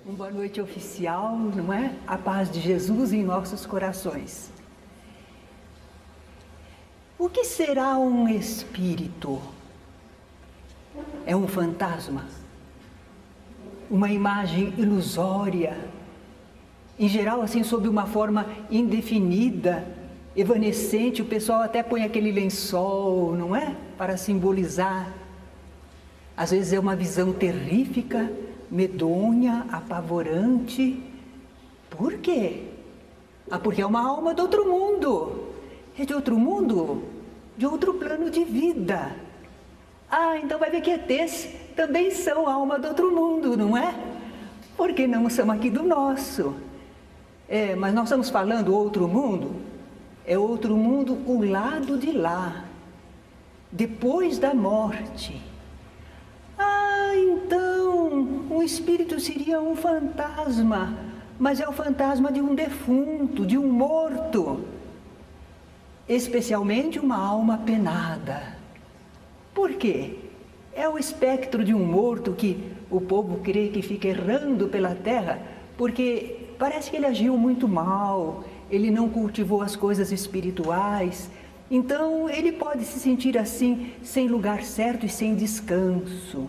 Uma boa noite oficial, não é? A paz de Jesus em nossos corações. O que será um espírito? É um fantasma? Uma imagem ilusória? Em geral, assim, sob uma forma indefinida, evanescente, o pessoal até põe aquele lençol, não é? Para simbolizar. Às vezes é uma visão terrífica, medonha, apavorante. Por quê? Porque é uma alma do outro mundo. É de outro mundo? De outro plano de vida. Então vai ver que ETs também são alma do outro mundo, não é? Porque não são aqui do nosso. Mas nós estamos falando outro mundo? É outro mundo, o lado de lá. Depois da morte. Então, um espírito seria um fantasma, mas é o fantasma de um defunto, de um morto, especialmente uma alma penada. Por quê? É o espectro de um morto que o povo crê que fica errando pela terra, porque parece que ele agiu muito mal, ele não cultivou as coisas espirituais, então ele pode se sentir assim, sem lugar certo e sem descanso.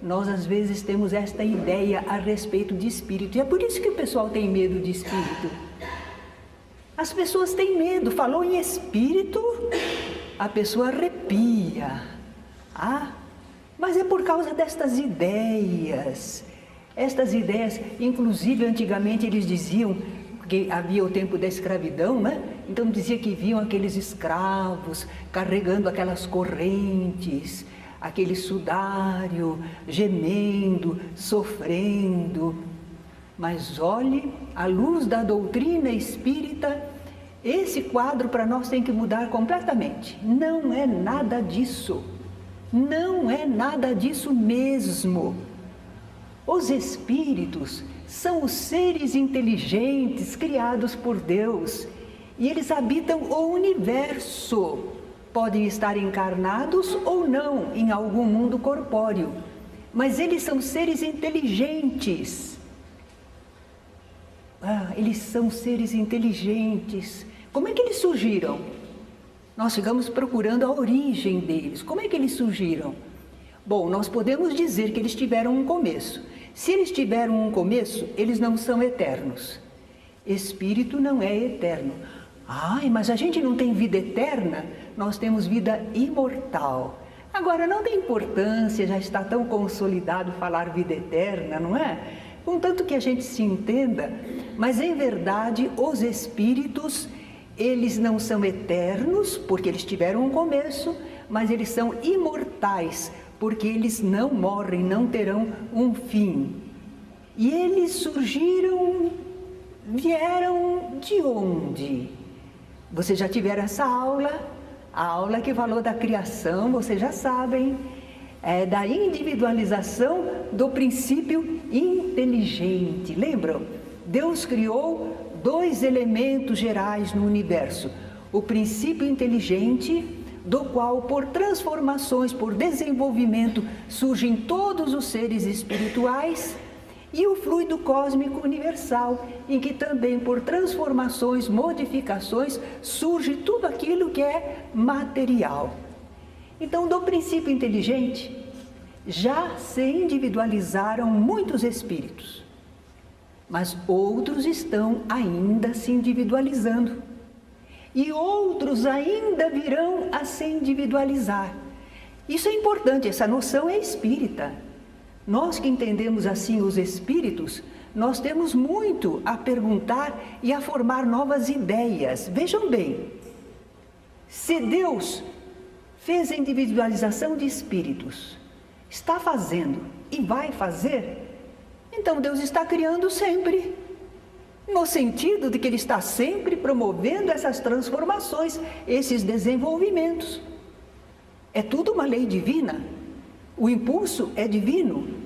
Nós às vezes temos esta ideia a respeito de espírito, e é por isso que o pessoal tem medo de espírito. As pessoas têm medo, falou em espírito, a pessoa arrepia. Mas é por causa destas ideias. Estas ideias, inclusive antigamente eles diziam que havia o tempo da escravidão, né? Então dizia que viam aqueles escravos carregando aquelas correntes, aquele sudário, gemendo, sofrendo. Mas olhe, à luz da doutrina espírita, esse quadro para nós tem que mudar completamente. Não é nada disso. Não é nada disso mesmo. Os espíritos são os seres inteligentes criados por Deus e eles habitam o universo. Podem estar encarnados ou não em algum mundo corpóreo, mas eles são seres inteligentes. Eles são seres inteligentes. Como é que eles surgiram? Nós ficamos procurando a origem deles. Como é que eles surgiram? Bom, nós podemos dizer que eles tiveram um começo. Se eles tiveram um começo, eles não são eternos. Espírito não é eterno. Mas a gente não tem vida eterna? Nós temos vida imortal. Agora, não tem importância, já está tão consolidado falar vida eterna, não é? Contanto que a gente se entenda, mas em verdade os espíritos, eles não são eternos, porque eles tiveram um começo, mas eles são imortais, porque eles não morrem, não terão um fim. E eles surgiram, vieram de onde? Vocês já tiveram essa aula, a aula que falou da criação, vocês já sabem, da individualização do princípio inteligente. Lembram? Deus criou 2 elementos gerais no universo. O princípio inteligente, do qual por transformações, por desenvolvimento, surgem todos os seres espirituais, e o fluido cósmico universal, em que também por transformações, modificações, surge tudo aquilo que é material. Então, do princípio inteligente, já se individualizaram muitos espíritos, mas outros estão ainda se individualizando. E outros ainda virão a se individualizar. Isso é importante, essa noção é espírita. Nós que entendemos assim os espíritos, nós temos muito a perguntar e a formar novas ideias. Vejam bem, se Deus fez a individualização de espíritos, está fazendo e vai fazer, então Deus está criando sempre. No sentido de que Ele está sempre promovendo essas transformações, esses desenvolvimentos. É tudo uma lei divina. O impulso é divino.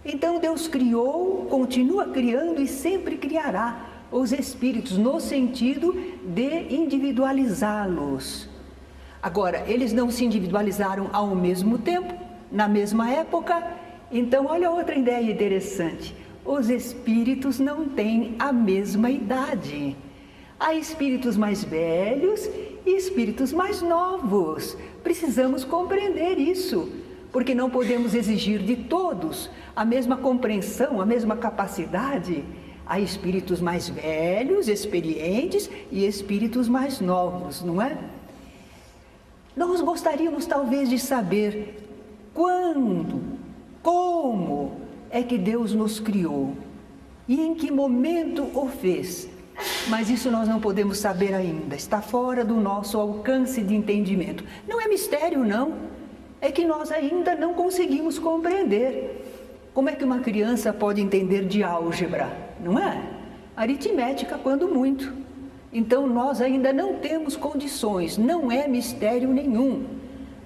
Então Deus criou, continua criando e sempre criará os espíritos no sentido de individualizá-los. Agora, eles não se individualizaram ao mesmo tempo, na mesma época, Então, olha outra ideia interessante. Os espíritos não têm a mesma idade. Há espíritos mais velhos e espíritos mais novos. Precisamos compreender isso, porque não podemos exigir de todos a mesma compreensão, a mesma capacidade. Há espíritos mais velhos, experientes e espíritos mais novos, não é? Nós gostaríamos talvez de saber quando, como é que Deus nos criou e em que momento o fez. Mas isso nós não podemos saber ainda, está fora do nosso alcance de entendimento. Não é mistério, não, é que nós ainda não conseguimos compreender. Como é que uma criança pode entender de álgebra, não é? Aritmética, quando muito. Então nós ainda não temos condições, não é mistério nenhum,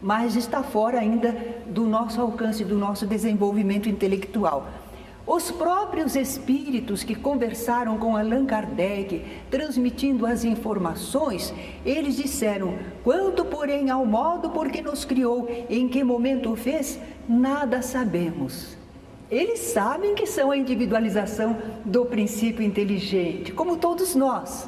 mas está fora ainda do nosso alcance, do nosso desenvolvimento intelectual. Os próprios espíritos que conversaram com Allan Kardec, transmitindo as informações, eles disseram: quanto, porém, ao modo por que nos criou, em que momento o fez, nada sabemos. Eles sabem que são a individualização do princípio inteligente, como todos nós,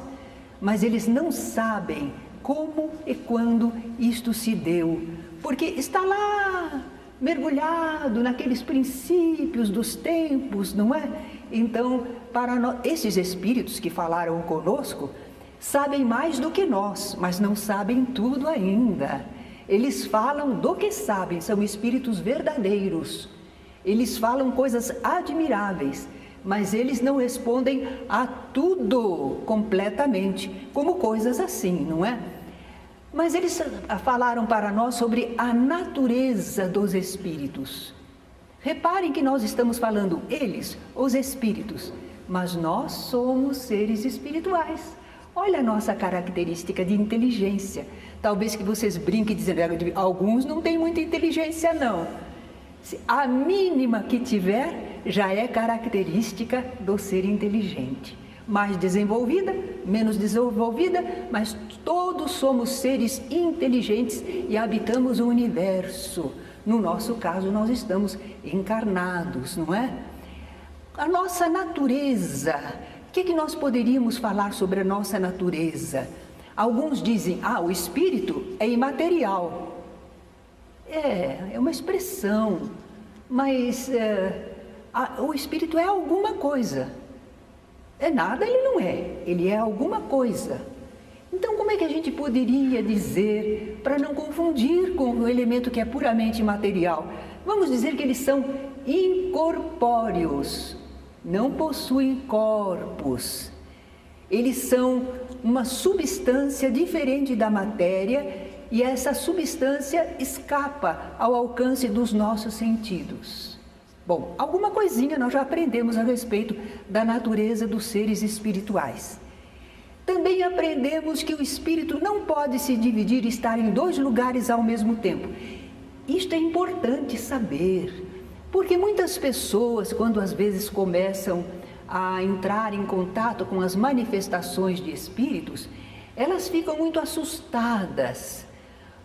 mas eles não sabem como e quando isto se deu, porque está lá mergulhado naqueles princípios dos tempos, não é? Então, para nós, esses espíritos que falaram conosco sabem mais do que nós, mas não sabem tudo ainda. Eles falam do que sabem, são espíritos verdadeiros. Eles falam coisas admiráveis, mas eles não respondem a tudo completamente, como coisas assim, não é? Mas eles falaram para nós sobre a natureza dos espíritos. Reparem que nós estamos falando eles, os espíritos, mas nós somos seres espirituais. Olha a nossa característica de inteligência. Talvez que vocês brinquem dizendo, alguns não têm muita inteligência não. A mínima que tiver já é característica do ser inteligente. Mais desenvolvida, menos desenvolvida, mas todos somos seres inteligentes e habitamos o universo. No nosso caso, nós estamos encarnados, não é? A nossa natureza, o que nós poderíamos falar sobre a nossa natureza? Alguns dizem, o espírito é imaterial. É uma expressão, mas o espírito é alguma coisa. É nada, ele não é, ele é alguma coisa. Então, como é que a gente poderia dizer, para não confundir com o elemento que é puramente material? Vamos dizer que eles são incorpóreos, não possuem corpos. Eles são uma substância diferente da matéria e essa substância escapa ao alcance dos nossos sentidos. Bom, alguma coisinha nós já aprendemos a respeito da natureza dos seres espirituais. Também aprendemos que o espírito não pode se dividir e estar em dois lugares ao mesmo tempo. Isto é importante saber, porque muitas pessoas, quando às vezes começam a entrar em contato com as manifestações de espíritos, elas ficam muito assustadas,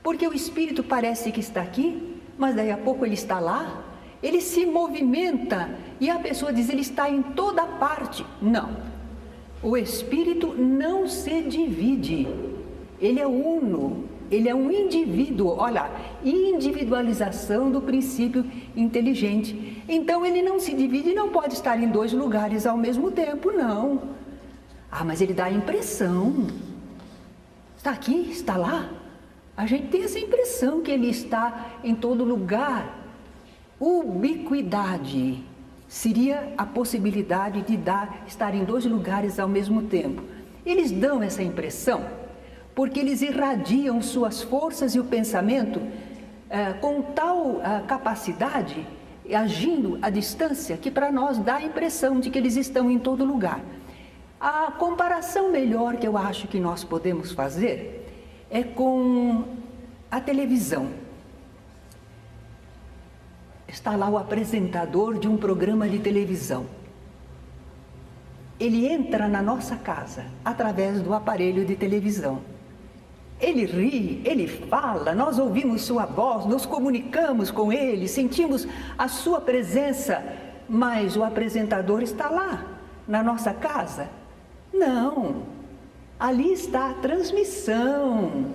porque o espírito parece que está aqui, mas daí a pouco ele está lá. Ele se movimenta e a pessoa diz, ele está em toda parte. Não, o espírito não se divide, ele é uno, ele é um indivíduo, olha, individualização do princípio inteligente. Então ele não se divide e não pode estar em dois lugares ao mesmo tempo, não. Mas ele dá a impressão, está aqui, está lá. A gente tem essa impressão que ele está em todo lugar. Ubiquidade seria a possibilidade de estar em dois lugares ao mesmo tempo. Eles dão essa impressão porque eles irradiam suas forças e o pensamento com tal capacidade, agindo à distância, que para nós dá a impressão de que eles estão em todo lugar. A comparação melhor que eu acho que nós podemos fazer é com a televisão. Está lá o apresentador de um programa de televisão. Ele entra na nossa casa através do aparelho de televisão. Ele ri, ele fala, nós ouvimos sua voz, nos comunicamos com ele, sentimos a sua presença, mas o apresentador está lá, na nossa casa? Não, ali está a transmissão,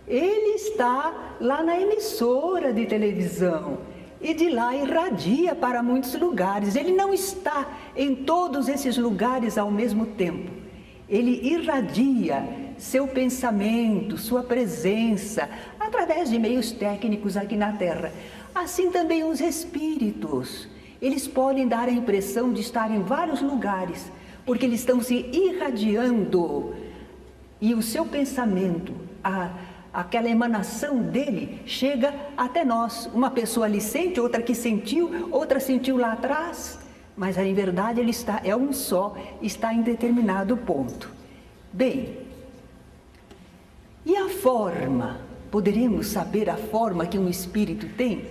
ele está lá na emissora de televisão e de lá irradia para muitos lugares. Ele não está em todos esses lugares ao mesmo tempo, ele irradia seu pensamento, sua presença, através de meios técnicos aqui na Terra. Assim também os espíritos, eles podem dar a impressão de estar em vários lugares, porque eles estão se irradiando, e o seu pensamento, aquela emanação dele, chega até nós. Uma pessoa ali sente, outra que sentiu, outra sentiu lá atrás, mas em verdade ele é um só, está em determinado ponto. Bem, e a forma? Poderíamos saber a forma que um espírito tem?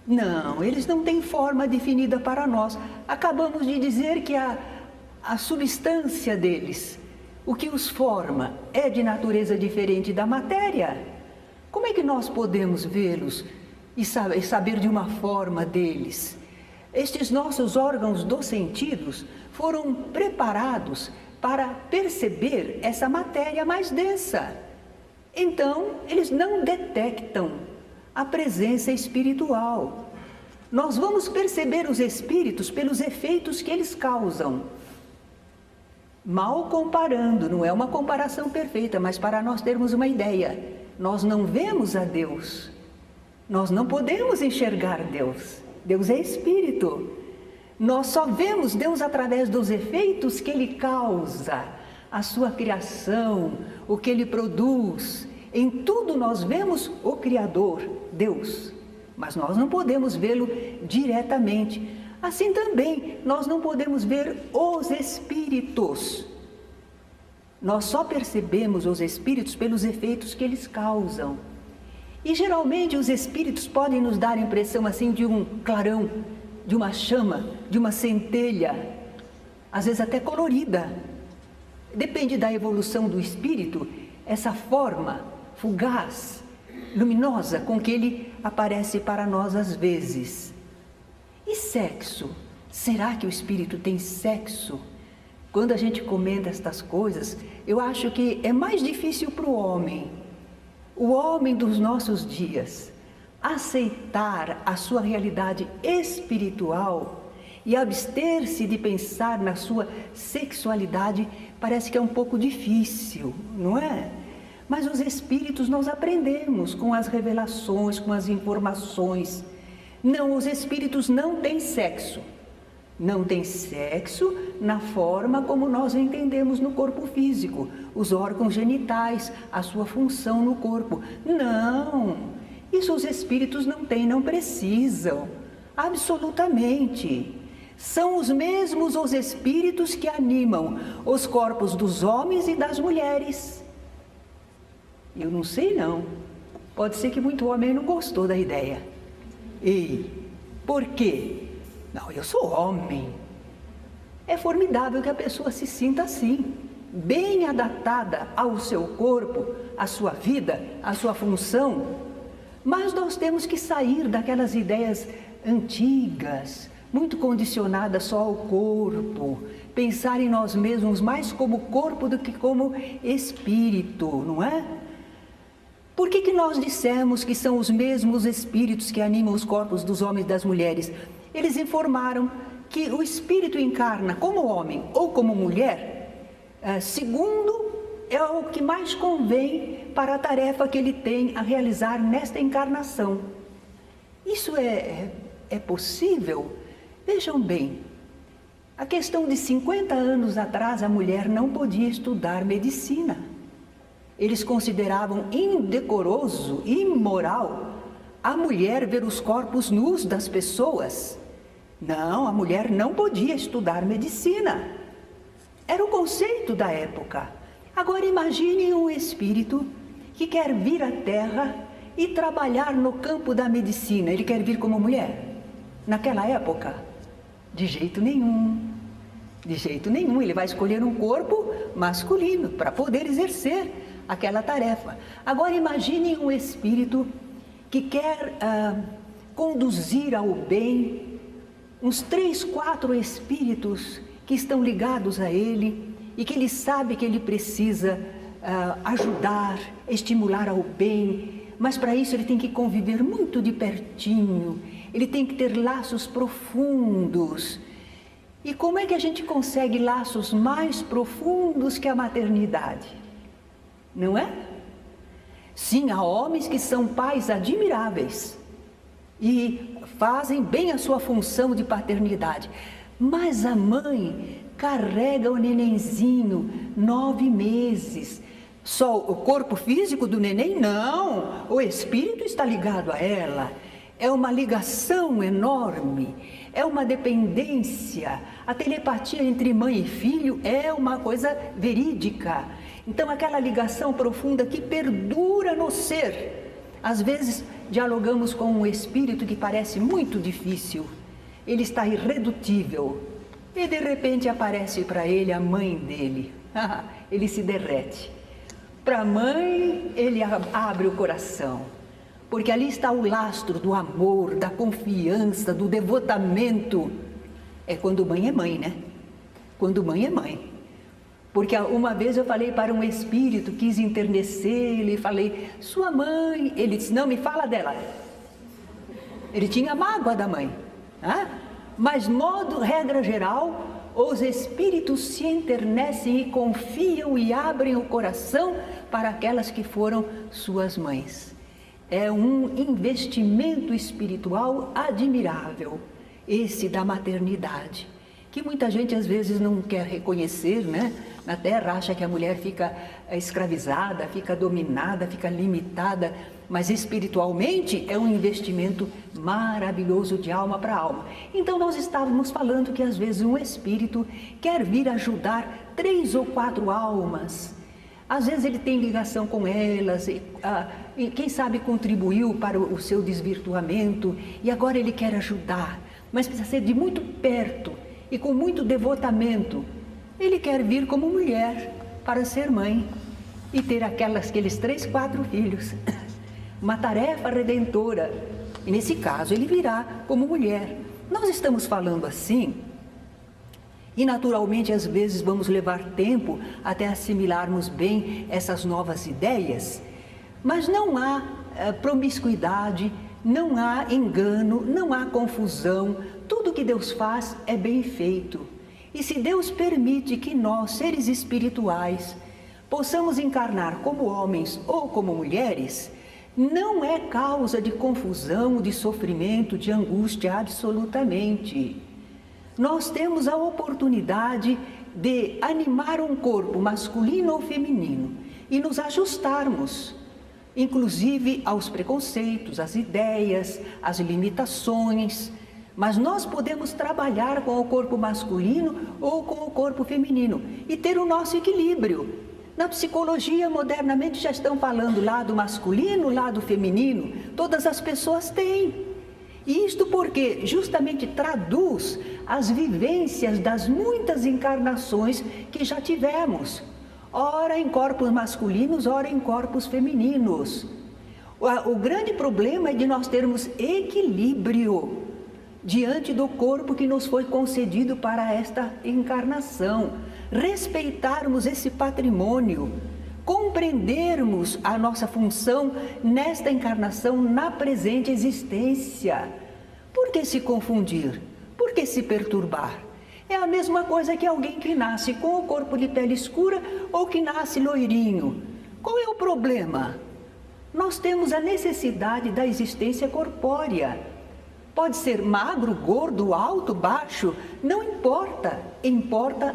Não, eles não têm forma definida para nós. Acabamos de dizer que a substância deles, o que os forma, é de natureza diferente da matéria. Como é que nós podemos vê-los e saber de uma forma deles? Estes nossos órgãos dos sentidos foram preparados para perceber essa matéria mais densa. Então, eles não detectam a presença espiritual. Nós vamos perceber os espíritos pelos efeitos que eles causam. Mal comparando, não é uma comparação perfeita, mas para nós termos uma ideia, nós não vemos a Deus, nós não podemos enxergar Deus. Deus é espírito. Nós só vemos Deus através dos efeitos que Ele causa, a sua criação, o que Ele produz. Em tudo nós vemos o Criador, Deus, mas nós não podemos vê-lo diretamente. Assim também, nós não podemos ver os espíritos. Nós só percebemos os espíritos pelos efeitos que eles causam. E geralmente os espíritos podem nos dar a impressão assim de um clarão, de uma chama, de uma centelha, às vezes até colorida. Depende da evolução do espírito, essa forma fugaz, luminosa, com que ele aparece para nós às vezes. E sexo? Será que o espírito tem sexo? Quando a gente comenta estas coisas, eu acho que é mais difícil para o homem dos nossos dias, aceitar a sua realidade espiritual e abster-se de pensar na sua sexualidade. Parece que é um pouco difícil, não é? Mas os espíritos nós aprendemos com as revelações, com as informações. Não, os espíritos não têm sexo. Não tem sexo na forma como nós entendemos no corpo físico, os órgãos genitais, a sua função no corpo. Não, isso os espíritos não têm, não precisam, absolutamente. São os mesmos os espíritos que animam os corpos dos homens e das mulheres. Eu não sei não, pode ser que muito homem não gostou da ideia. E por quê? Não, eu sou homem. É formidável que a pessoa se sinta assim, bem adaptada ao seu corpo, à sua vida, à sua função. Mas nós temos que sair daquelas ideias antigas, muito condicionadas só ao corpo, pensar em nós mesmos mais como corpo do que como espírito, não é? Por que nós dissemos que são os mesmos espíritos que animam os corpos dos homens e das mulheres? Eles informaram que o espírito encarna como homem ou como mulher, segundo é o que mais convém para a tarefa que ele tem a realizar nesta encarnação. Isso é possível? Vejam bem, a questão de 50 anos atrás, a mulher não podia estudar medicina. Eles consideravam indecoroso, imoral, a mulher ver os corpos nus das pessoas. Não, a mulher não podia estudar medicina. Era o conceito da época. Agora imagine um espírito que quer vir à Terra e trabalhar no campo da medicina. Ele quer vir como mulher? Naquela época? De jeito nenhum. De jeito nenhum. Ele vai escolher um corpo masculino para poder exercer aquela tarefa. Agora imagine um espírito que quer conduzir ao bem, uns 3, 4 espíritos que estão ligados a ele e que ele sabe que ele precisa ajudar, estimular ao bem, mas para isso ele tem que conviver muito de pertinho, ele tem que ter laços profundos. E como é que a gente consegue laços mais profundos que a maternidade? Não é? Sim, há homens que são pais admiráveis e fazem bem a sua função de paternidade, mas a mãe carrega o nenenzinho 9 meses. Só o corpo físico do neném? Não, o espírito está ligado a ela. É uma ligação enorme, é uma dependência. A telepatia entre mãe e filho é uma coisa verídica. Então, aquela ligação profunda que perdura no ser. Às vezes, dialogamos com um espírito que parece muito difícil. Ele está irredutível. E, de repente, aparece para ele a mãe dele. Ele se derrete. Para a mãe, ele abre o coração. Porque ali está o lastro do amor, da confiança, do devotamento. É quando mãe é mãe, né? Quando mãe é mãe. Porque uma vez eu falei para um espírito, quis enternecer-lhe, falei, sua mãe... Ele disse, não, me fala dela. Ele tinha mágoa da mãe. Mas, regra geral, os espíritos se enternecem e confiam e abrem o coração para aquelas que foram suas mães. É um investimento espiritual admirável, esse da maternidade, que muita gente às vezes não quer reconhecer, né? Na Terra acha que a mulher fica escravizada, fica dominada, fica limitada, mas espiritualmente é um investimento maravilhoso de alma para alma. Então nós estávamos falando que às vezes um espírito quer vir ajudar 3 ou 4 almas. Às vezes ele tem ligação com elas, e quem sabe contribuiu para o seu desvirtuamento e agora ele quer ajudar, mas precisa ser de muito perto e com muito devotamento. Ele quer vir como mulher para ser mãe e ter aqueles 3, 4 filhos. Uma tarefa redentora. E nesse caso ele virá como mulher. Nós estamos falando assim... E naturalmente, às vezes, vamos levar tempo até assimilarmos bem essas novas ideias, mas não há promiscuidade, não há engano, não há confusão, tudo que Deus faz é bem feito. E se Deus permite que nós, seres espirituais, possamos encarnar como homens ou como mulheres, não é causa de confusão, de sofrimento, de angústia, absolutamente. Nós temos a oportunidade de animar um corpo masculino ou feminino e nos ajustarmos, inclusive aos preconceitos, às ideias, às limitações. Mas nós podemos trabalhar com o corpo masculino ou com o corpo feminino e ter o nosso equilíbrio. Na psicologia, modernamente, já estão falando lado masculino, lado feminino. Todas as pessoas têm. E isto porque justamente traduz as vivências das muitas encarnações que já tivemos, ora em corpos masculinos, ora em corpos femininos. O grande problema é de nós termos equilíbrio diante do corpo que nos foi concedido para esta encarnação, respeitarmos esse patrimônio, compreendermos a nossa função nesta encarnação, na presente existência. Por que se confundir? Por que se perturbar? É a mesma coisa que alguém que nasce com o corpo de pele escura ou que nasce loirinho. Qual é o problema? Nós temos a necessidade da existência corpórea. Pode ser magro, gordo, alto, baixo, não importa. Importa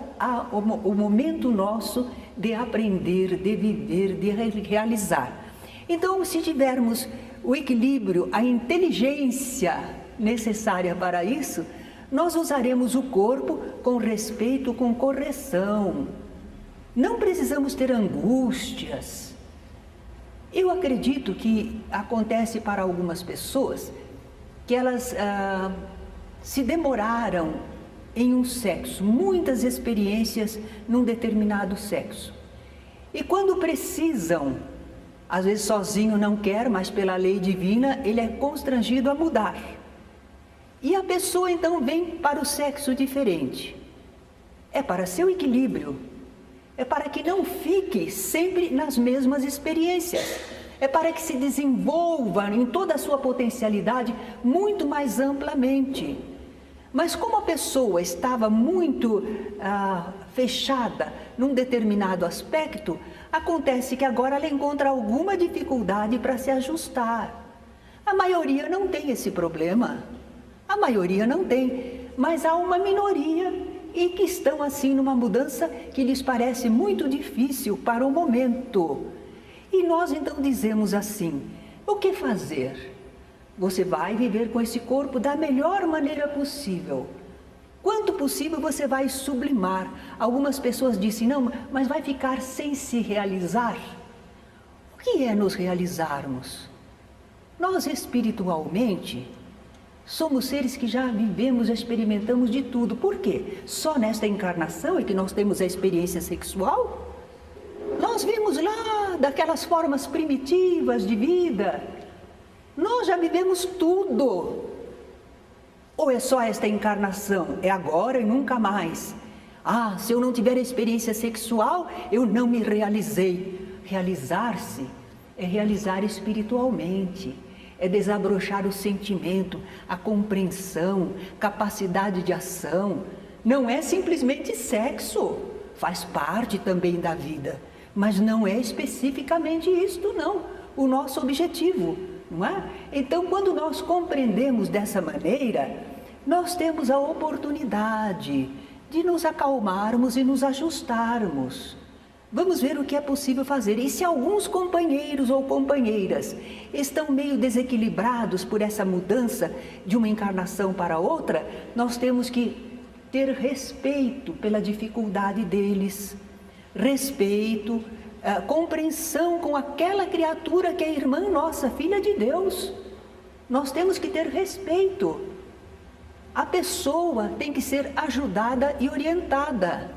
o momento nosso de aprender, de viver, de realizar. Então, se tivermos o equilíbrio, a inteligência necessária para isso, nós usaremos o corpo com respeito, com correção. Não precisamos ter angústias. Eu acredito que acontece para algumas pessoas que elas se demoraram em um sexo, muitas experiências num determinado sexo. E quando precisam, às vezes sozinho não quer, mas pela lei divina ele é constrangido a mudar. E a pessoa então vem para o sexo diferente. É para seu equilíbrio. É para que não fique sempre nas mesmas experiências. É para que se desenvolva em toda a sua potencialidade muito mais amplamente. Mas como a pessoa estava muito fechada num determinado aspecto, acontece que agora ela encontra alguma dificuldade para se ajustar. A maioria não tem esse problema. A maioria não tem, mas há uma minoria e que estão assim numa mudança que lhes parece muito difícil para o momento. E nós então dizemos assim: o que fazer? Você vai viver com esse corpo da melhor maneira possível. Quanto possível você vai sublimar. Algumas pessoas dizem: não, mas vai ficar sem se realizar. O que é nos realizarmos? Nós espiritualmente somos seres que já vivemos, já experimentamos de tudo. Por quê? Só nesta encarnação é que nós temos a experiência sexual? Nós vimos lá daquelas formas primitivas de vida. Nós já vivemos tudo. Ou é só esta encarnação? É agora e nunca mais. Ah, se eu não tiver a experiência sexual, eu não me realizei. Realizar-se é realizar espiritualmente. É desabrochar o sentimento, a compreensão, capacidade de ação. Não é simplesmente sexo, faz parte também da vida, mas não é especificamente isto não, o nosso objetivo, não é? Então, quando nós compreendemos dessa maneira, nós temos a oportunidade de nos acalmarmos e nos ajustarmos. Vamos ver o que é possível fazer. E se alguns companheiros ou companheiras estão meio desequilibrados por essa mudança de uma encarnação para outra, nós temos que ter respeito pela dificuldade deles, respeito, compreensão com aquela criatura que é irmã nossa, filha de Deus. Nós temos que ter respeito. A pessoa tem que ser ajudada e orientada.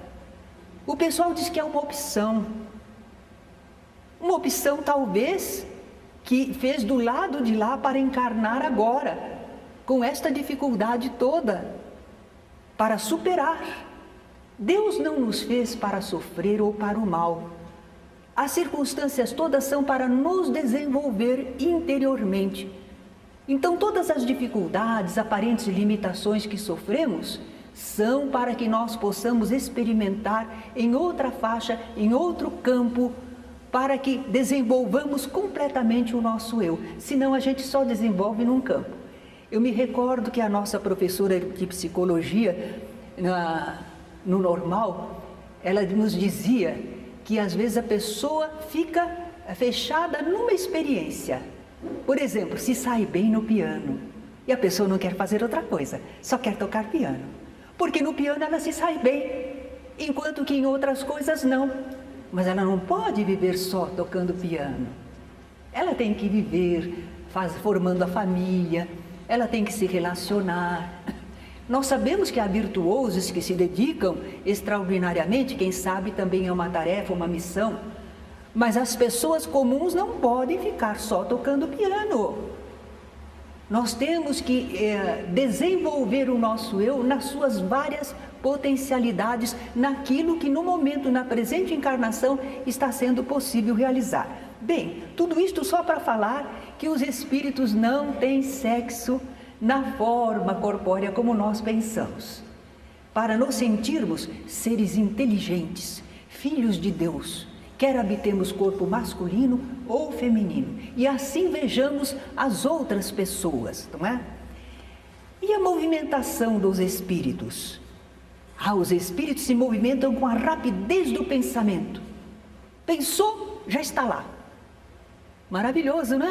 O pessoal diz que é uma opção talvez que fez do lado de lá para encarnar agora, com esta dificuldade toda, para superar. Deus não nos fez para sofrer ou para o mal. As circunstâncias todas são para nos desenvolver interiormente. Então todas as dificuldades, aparentes limitações que sofremos, são para que nós possamos experimentar em outra faixa, em outro campo, para que desenvolvamos completamente o nosso eu. Senão a gente só desenvolve num campo. Eu me recordo que a nossa professora de psicologia, no normal, ela nos dizia que às vezes a pessoa fica fechada numa experiência. Por exemplo, se sai bem no piano e a pessoa não quer fazer outra coisa, só quer tocar piano. Porque no piano ela se sai bem, enquanto que em outras coisas não. Mas ela não pode viver só tocando piano. Ela tem que viver formando a família, ela tem que se relacionar. Nós sabemos que há virtuosos que se dedicam extraordinariamente, quem sabe também é uma tarefa, uma missão. Mas as pessoas comuns não podem ficar só tocando piano. Nós temos que desenvolver o nosso eu nas suas várias potencialidades, naquilo que no momento, na presente encarnação, está sendo possível realizar. Bem, tudo isto só para falar que os espíritos não têm sexo na forma corpórea como nós pensamos. Para nos sentirmos seres inteligentes, filhos de Deus, quer habitemos corpo masculino ou feminino, e assim vejamos as outras pessoas, não é? E a movimentação dos espíritos? Os espíritos se movimentam com a rapidez do pensamento. Pensou, já está lá. Maravilhoso, não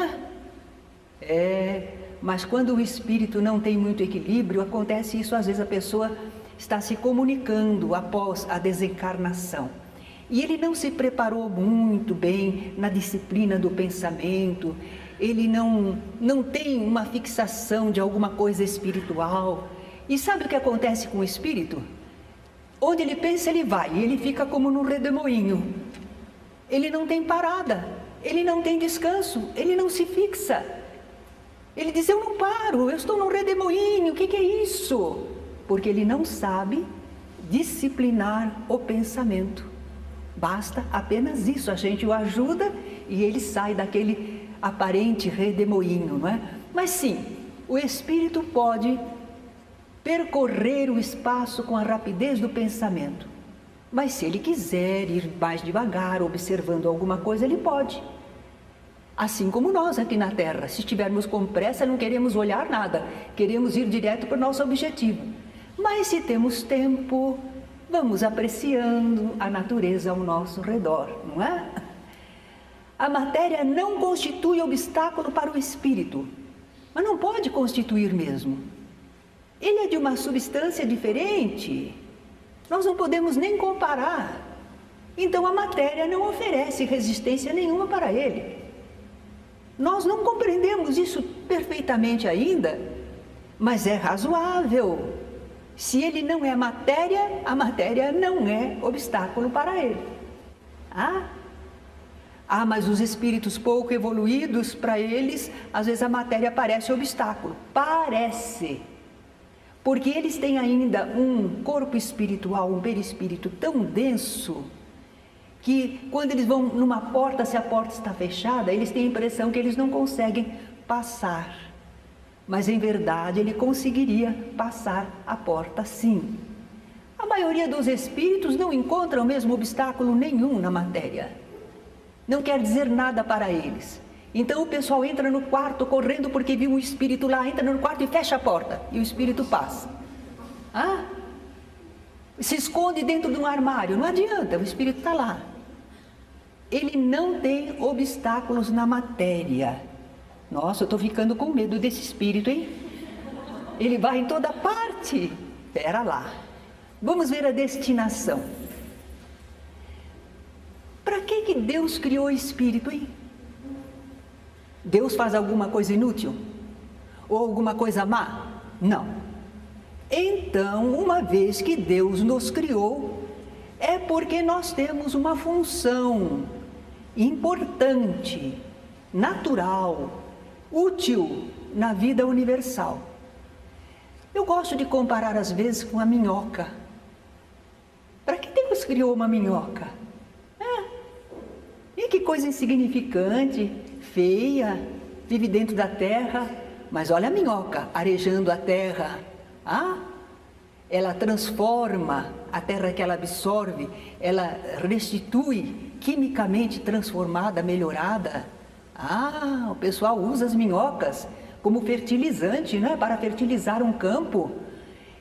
é? Mas quando o espírito não tem muito equilíbrio, acontece isso, às vezes a pessoa está se comunicando após a desencarnação. E ele não se preparou muito bem na disciplina do pensamento, ele não tem uma fixação de alguma coisa espiritual. E sabe o que acontece com o espírito? Onde ele pensa, ele vai, e ele fica como num redemoinho. ele não tem parada, ele não tem descanso, ele não se fixa. Ele diz, eu não paro, eu estou num redemoinho, o que é isso? Porque ele não sabe disciplinar o pensamento. Basta apenas isso, a gente o ajuda e ele sai daquele aparente redemoinho, não é? Mas sim, o espírito pode percorrer o espaço com a rapidez do pensamento. Mas se ele quiser ir mais devagar, observando alguma coisa, ele pode. Assim como nós aqui na Terra, se estivermos com pressa, não queremos olhar nada, queremos ir direto para o nosso objetivo. Mas se temos tempo, vamos apreciando a natureza ao nosso redor, não é? A matéria não constitui obstáculo para o espírito, mas não pode constituir mesmo. Ele é de uma substância diferente, nós não podemos nem comparar. Então a matéria não oferece resistência nenhuma para ele. Nós não compreendemos isso perfeitamente ainda, mas é razoável. Se ele não é matéria, a matéria não é obstáculo para ele. Mas os espíritos pouco evoluídos, para eles, às vezes a matéria parece obstáculo. Parece. Porque eles têm ainda um corpo espiritual, um perispírito tão denso, que quando eles vão numa porta, se a porta está fechada, eles têm a impressão que eles não conseguem passar. Mas em verdade ele conseguiria passar a porta sim. A maioria dos espíritos não encontram mesmo obstáculo nenhum na matéria. Não quer dizer nada para eles. Então o pessoal entra no quarto correndo porque viu um espírito lá, entra no quarto e fecha a porta. E o espírito passa. Se esconde dentro de um armário, não adianta, o espírito está lá. Ele não tem obstáculos na matéria. Nossa, eu estou ficando com medo desse espírito, hein? Ele vai em toda parte. Espera lá. Vamos ver a destinação. Para que Deus criou o espírito, hein? Deus faz alguma coisa inútil? Ou alguma coisa má? Não. Então, uma vez que Deus nos criou, é porque nós temos uma função importante, natural, útil na vida universal. Eu gosto de comparar às vezes com a minhoca. Para que Deus criou uma minhoca? E que coisa insignificante, feia, vive dentro da terra, mas olha a minhoca arejando a terra. Ela transforma a terra que ela absorve, ela restitui, quimicamente transformada, melhorada. O pessoal usa as minhocas como fertilizante, né, para fertilizar um campo.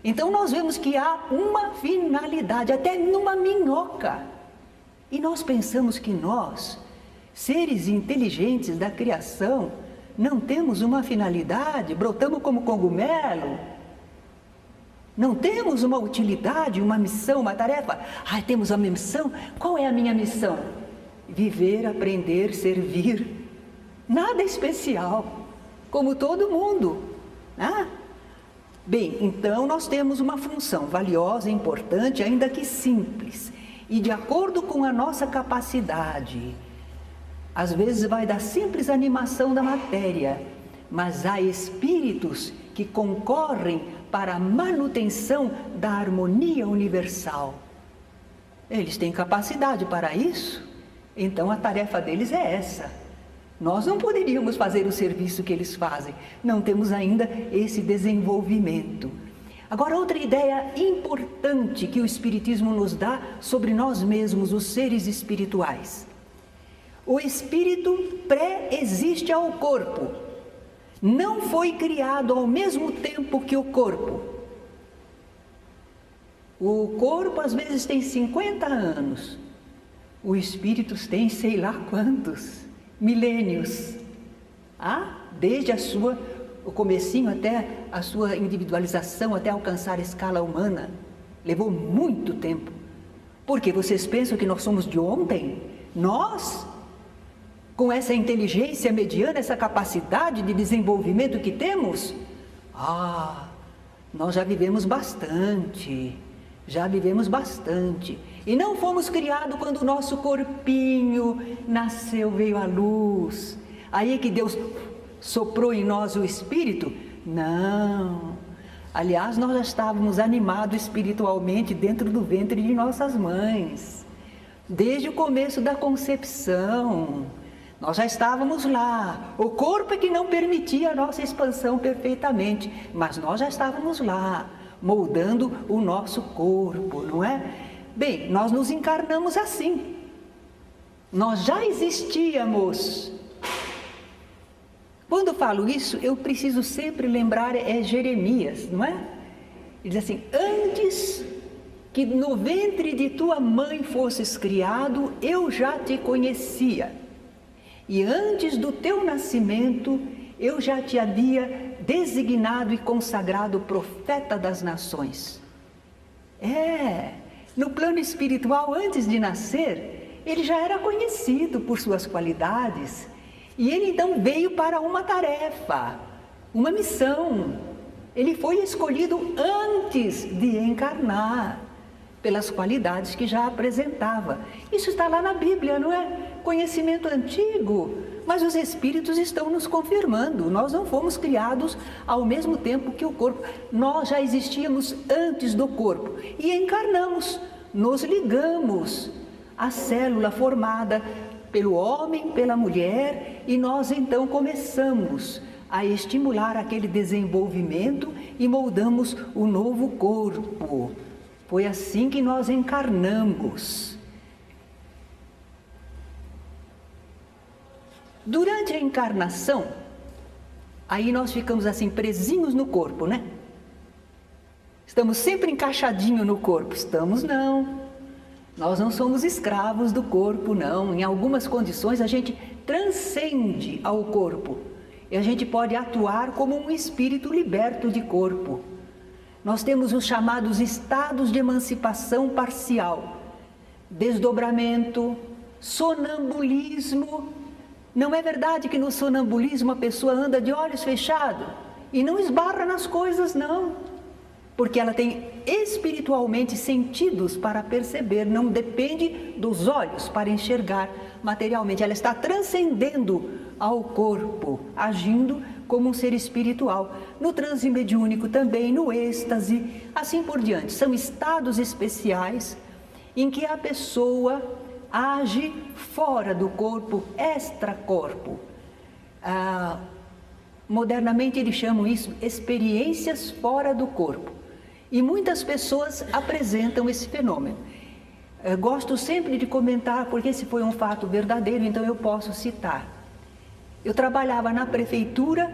Então nós vemos que há uma finalidade, até numa minhoca. E nós pensamos que nós, seres inteligentes da criação, não temos uma finalidade, brotamos como cogumelo. Não temos uma utilidade, uma missão, uma tarefa. Temos uma missão? Qual é a minha missão? Viver, aprender, servir. Nada especial, como todo mundo. Bem, então nós temos uma função valiosa, importante, ainda que simples. E de acordo com a nossa capacidade, às vezes vai da simples animação da matéria, mas há espíritos que concorrem para a manutenção da harmonia universal. Eles têm capacidade para isso, então a tarefa deles é essa. Nós não poderíamos fazer o serviço que eles fazem, não temos ainda esse desenvolvimento. Agora, outra ideia importante que o Espiritismo nos dá sobre nós mesmos, os seres espirituais. O espírito pré-existe ao corpo. Não foi criado ao mesmo tempo que o corpo. O corpo às vezes tem 50 anos. O espírito tem sei lá quantos, milênios. Desde o comecinho até a sua individualização, até alcançar a escala humana. Levou muito tempo. Porque vocês pensam que nós somos de ontem? Nós? Com essa inteligência mediana, essa capacidade de desenvolvimento que temos? Nós já vivemos bastante. E não fomos criados quando o nosso corpinho nasceu, veio à luz. Aí é que Deus soprou em nós o Espírito? Não. Aliás, nós já estávamos animados espiritualmente dentro do ventre de nossas mães. Desde o começo da concepção, nós já estávamos lá. O corpo é que não permitia a nossa expansão perfeitamente, mas nós já estávamos lá, moldando o nosso corpo, não é? Bem, nós nos encarnamos assim. Nós já existíamos. Quando eu falo isso, eu preciso sempre lembrar, Jeremias, não é? Ele diz assim, antes que no ventre de tua mãe fosses criado, eu já te conhecia. E antes do teu nascimento, eu já te havia designado e consagrado profeta das nações. No plano espiritual, antes de nascer, ele já era conhecido por suas qualidades. E ele então veio para uma tarefa, uma missão. Ele foi escolhido antes de encarnar, pelas qualidades que já apresentava. Isso está lá na Bíblia, não é? Conhecimento antigo, mas os Espíritos estão nos confirmando. Nós não fomos criados ao mesmo tempo que o corpo. Nós já existíamos antes do corpo e encarnamos, nos ligamos à célula formada pelo homem, pela mulher, e nós então começamos a estimular aquele desenvolvimento e moldamos o novo corpo. Foi assim que nós encarnamos. Durante a encarnação, aí nós ficamos assim presinhos no corpo, né? Estamos sempre encaixadinhos no corpo. Estamos não. Nós não somos escravos do corpo, não. Em algumas condições a gente transcende ao corpo. E a gente pode atuar como um espírito liberto de corpo. Nós temos os chamados estados de emancipação parcial. Desdobramento, sonambulismo. Não é verdade que no sonambulismo a pessoa anda de olhos fechados e não esbarra nas coisas, não. Porque ela tem espiritualmente sentidos para perceber, não depende dos olhos para enxergar materialmente. Ela está transcendendo ao corpo, agindo como um ser espiritual. No transe mediúnico também, no êxtase, assim por diante. São estados especiais em que a pessoa age fora do corpo, extracorpo. Modernamente eles chamam isso experiências fora do corpo. E muitas pessoas apresentam esse fenômeno. Gosto sempre de comentar, porque esse foi um fato verdadeiro, então eu posso citar. Eu trabalhava na prefeitura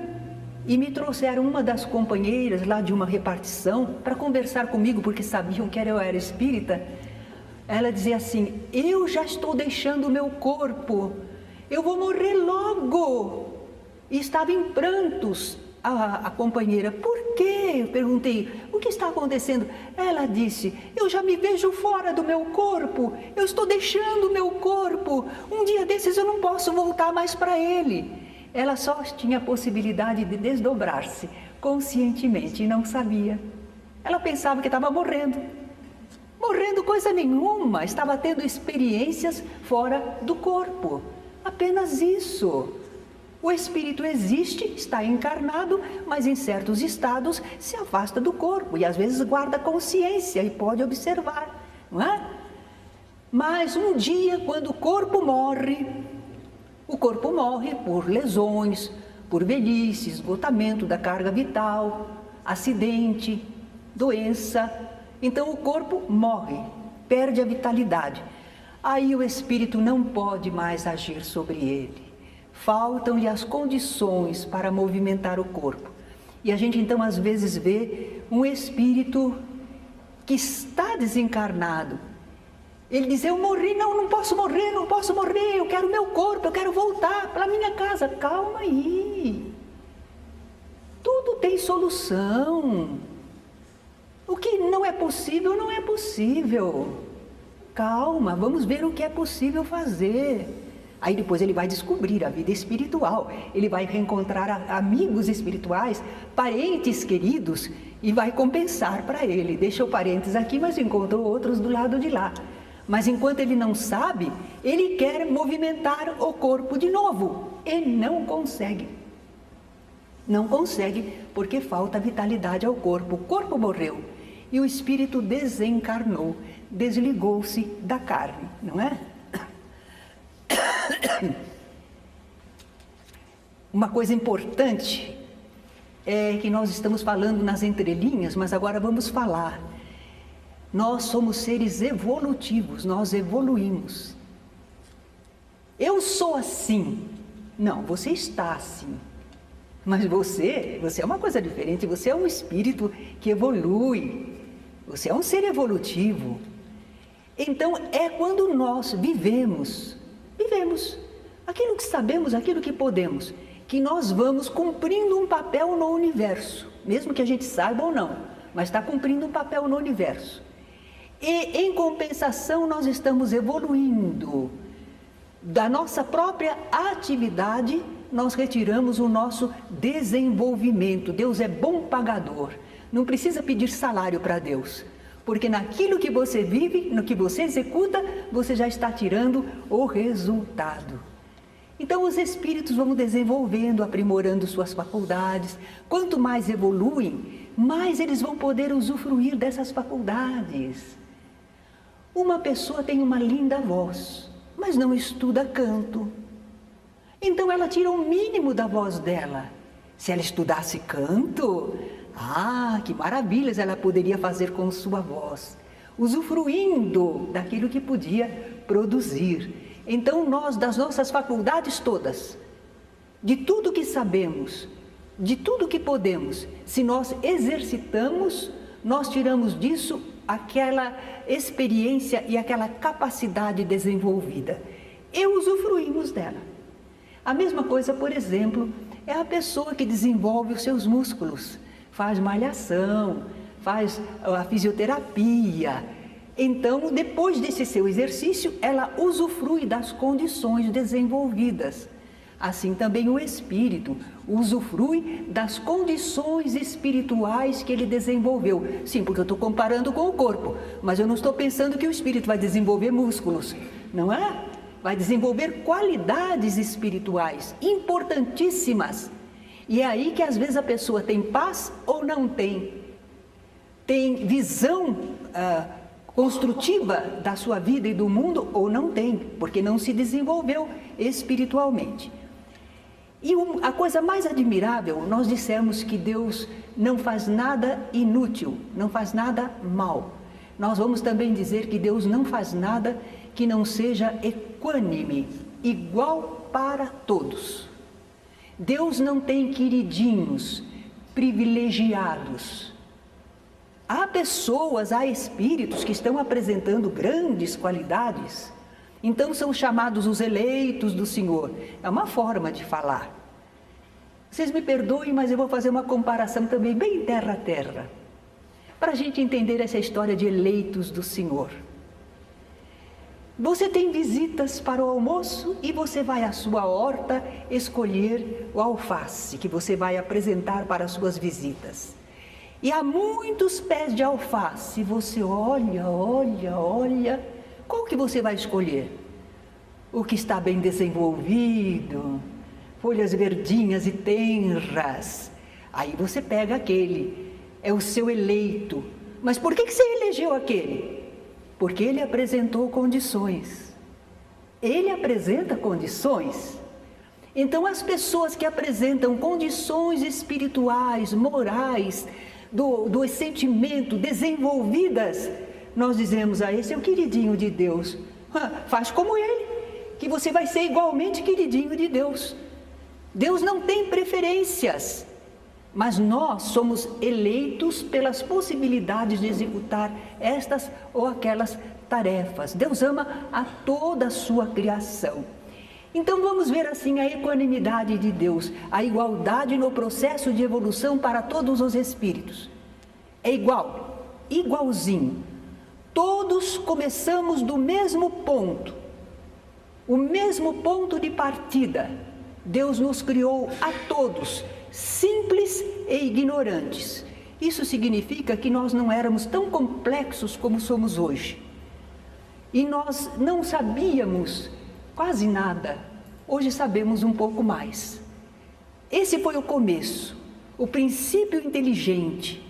e me trouxeram uma das companheiras lá de uma repartição para conversar comigo, porque sabiam que eu era espírita. Ela dizia assim, eu já estou deixando o meu corpo, eu vou morrer logo. E estava em prantos a companheira. Por quê? Eu perguntei, o que está acontecendo? Ela disse, eu já me vejo fora do meu corpo, eu estou deixando o meu corpo, um dia desses eu não posso voltar mais para ele. Ela só tinha a possibilidade de desdobrar-se conscientemente e não sabia. Ela pensava que estava morrendo. Morrendo coisa nenhuma, estava tendo experiências fora do corpo. Apenas isso. O espírito existe, está encarnado, mas em certos estados se afasta do corpo e às vezes guarda consciência e pode observar, não é? Mas um dia, quando o corpo morre por lesões, por velhice, esgotamento da carga vital, acidente, doença. Então o corpo morre, perde a vitalidade. Aí o espírito não pode mais agir sobre ele. Faltam-lhe as condições para movimentar o corpo. E a gente então às vezes vê um espírito que está desencarnado. Ele diz, eu morri, não posso morrer, eu quero meu corpo, eu quero voltar para a minha casa. Calma aí. Tudo tem solução. O que não é possível, não é possível. Calma, vamos ver o que é possível fazer. Aí depois ele vai descobrir a vida espiritual, ele vai reencontrar amigos espirituais, parentes queridos e vai compensar para ele. Deixa o parentes aqui, mas encontrou outros do lado de lá. Mas enquanto ele não sabe, ele quer movimentar o corpo de novo e não consegue. Não consegue porque falta vitalidade ao corpo. O corpo morreu e o espírito desencarnou, desligou-se da carne, não é? Uma coisa importante é que nós estamos falando nas entrelinhas, mas agora vamos falar. Nós somos seres evolutivos, nós evoluímos. Eu sou assim. Não, você está assim. Mas você é uma coisa diferente, você é um espírito que evolui. Você é um ser evolutivo. Então, é quando nós vivemos aquilo que sabemos, aquilo que podemos, que nós vamos cumprindo um papel no universo, mesmo que a gente saiba ou não, mas está cumprindo um papel no universo. E, em compensação, nós estamos evoluindo. Da nossa própria atividade, nós retiramos o nosso desenvolvimento. Deus é bom pagador. Não precisa pedir salário para Deus, porque naquilo que você vive, no que você executa, você já está tirando o resultado. Então, os espíritos vão desenvolvendo, aprimorando suas faculdades. Quanto mais evoluem, mais eles vão poder usufruir dessas faculdades. Uma pessoa tem uma linda voz, mas não estuda canto. Então ela tira o mínimo da voz dela. Se ela estudasse canto, que maravilhas ela poderia fazer com sua voz, usufruindo daquilo que podia produzir. Então nós, das nossas faculdades todas, de tudo que sabemos, de tudo que podemos, se nós exercitamos, nós tiramos disso aquela experiência e aquela capacidade desenvolvida e usufruímos dela. A mesma coisa, por exemplo, é a pessoa que desenvolve os seus músculos, faz malhação, faz a fisioterapia. Então, depois desse seu exercício, ela usufrui das condições desenvolvidas. Assim também o espírito usufrui das condições espirituais que ele desenvolveu. Sim, porque eu estou comparando com o corpo, mas eu não estou pensando que o espírito vai desenvolver músculos, não é? Vai desenvolver qualidades espirituais importantíssimas. E é aí que às vezes a pessoa tem paz ou não tem. Tem visão construtiva da sua vida e do mundo ou não tem, porque não se desenvolveu espiritualmente. E a coisa mais admirável, nós dissemos que Deus não faz nada inútil, não faz nada mal. Nós vamos também dizer que Deus não faz nada que não seja equânime, igual para todos. Deus não tem queridinhos, privilegiados. Há pessoas, há espíritos que estão apresentando grandes qualidades, então são chamados os eleitos do Senhor. É uma forma de falar. Vocês me perdoem, mas eu vou fazer uma comparação também bem terra a terra, para a gente entender essa história de eleitos do Senhor. Você tem visitas para o almoço e você vai à sua horta escolher o alface que você vai apresentar para as suas visitas. E há muitos pés de alface, você olha, qual que você vai escolher? O que está bem desenvolvido, folhas verdinhas e tenras. Aí você pega aquele, é o seu eleito. Mas por que você elegeu aquele? Porque ele apresentou condições. Ele apresenta condições. Então as pessoas que apresentam condições espirituais, morais, do sentimento desenvolvidas, nós dizemos esse é o queridinho de Deus. Faz como ele, que você vai ser igualmente queridinho de Deus. Deus não tem preferências, mas nós somos eleitos pelas possibilidades de executar estas ou aquelas tarefas. Deus ama a toda a sua criação. Então vamos ver assim a equanimidade de Deus, a igualdade no processo de evolução para todos os espíritos. É igualzinho. Todos começamos do mesmo ponto, o mesmo ponto de partida. Deus nos criou a todos, simples e ignorantes. Isso significa que nós não éramos tão complexos como somos hoje. E nós não sabíamos quase nada. Hoje sabemos um pouco mais. Esse foi o começo, o princípio inteligente.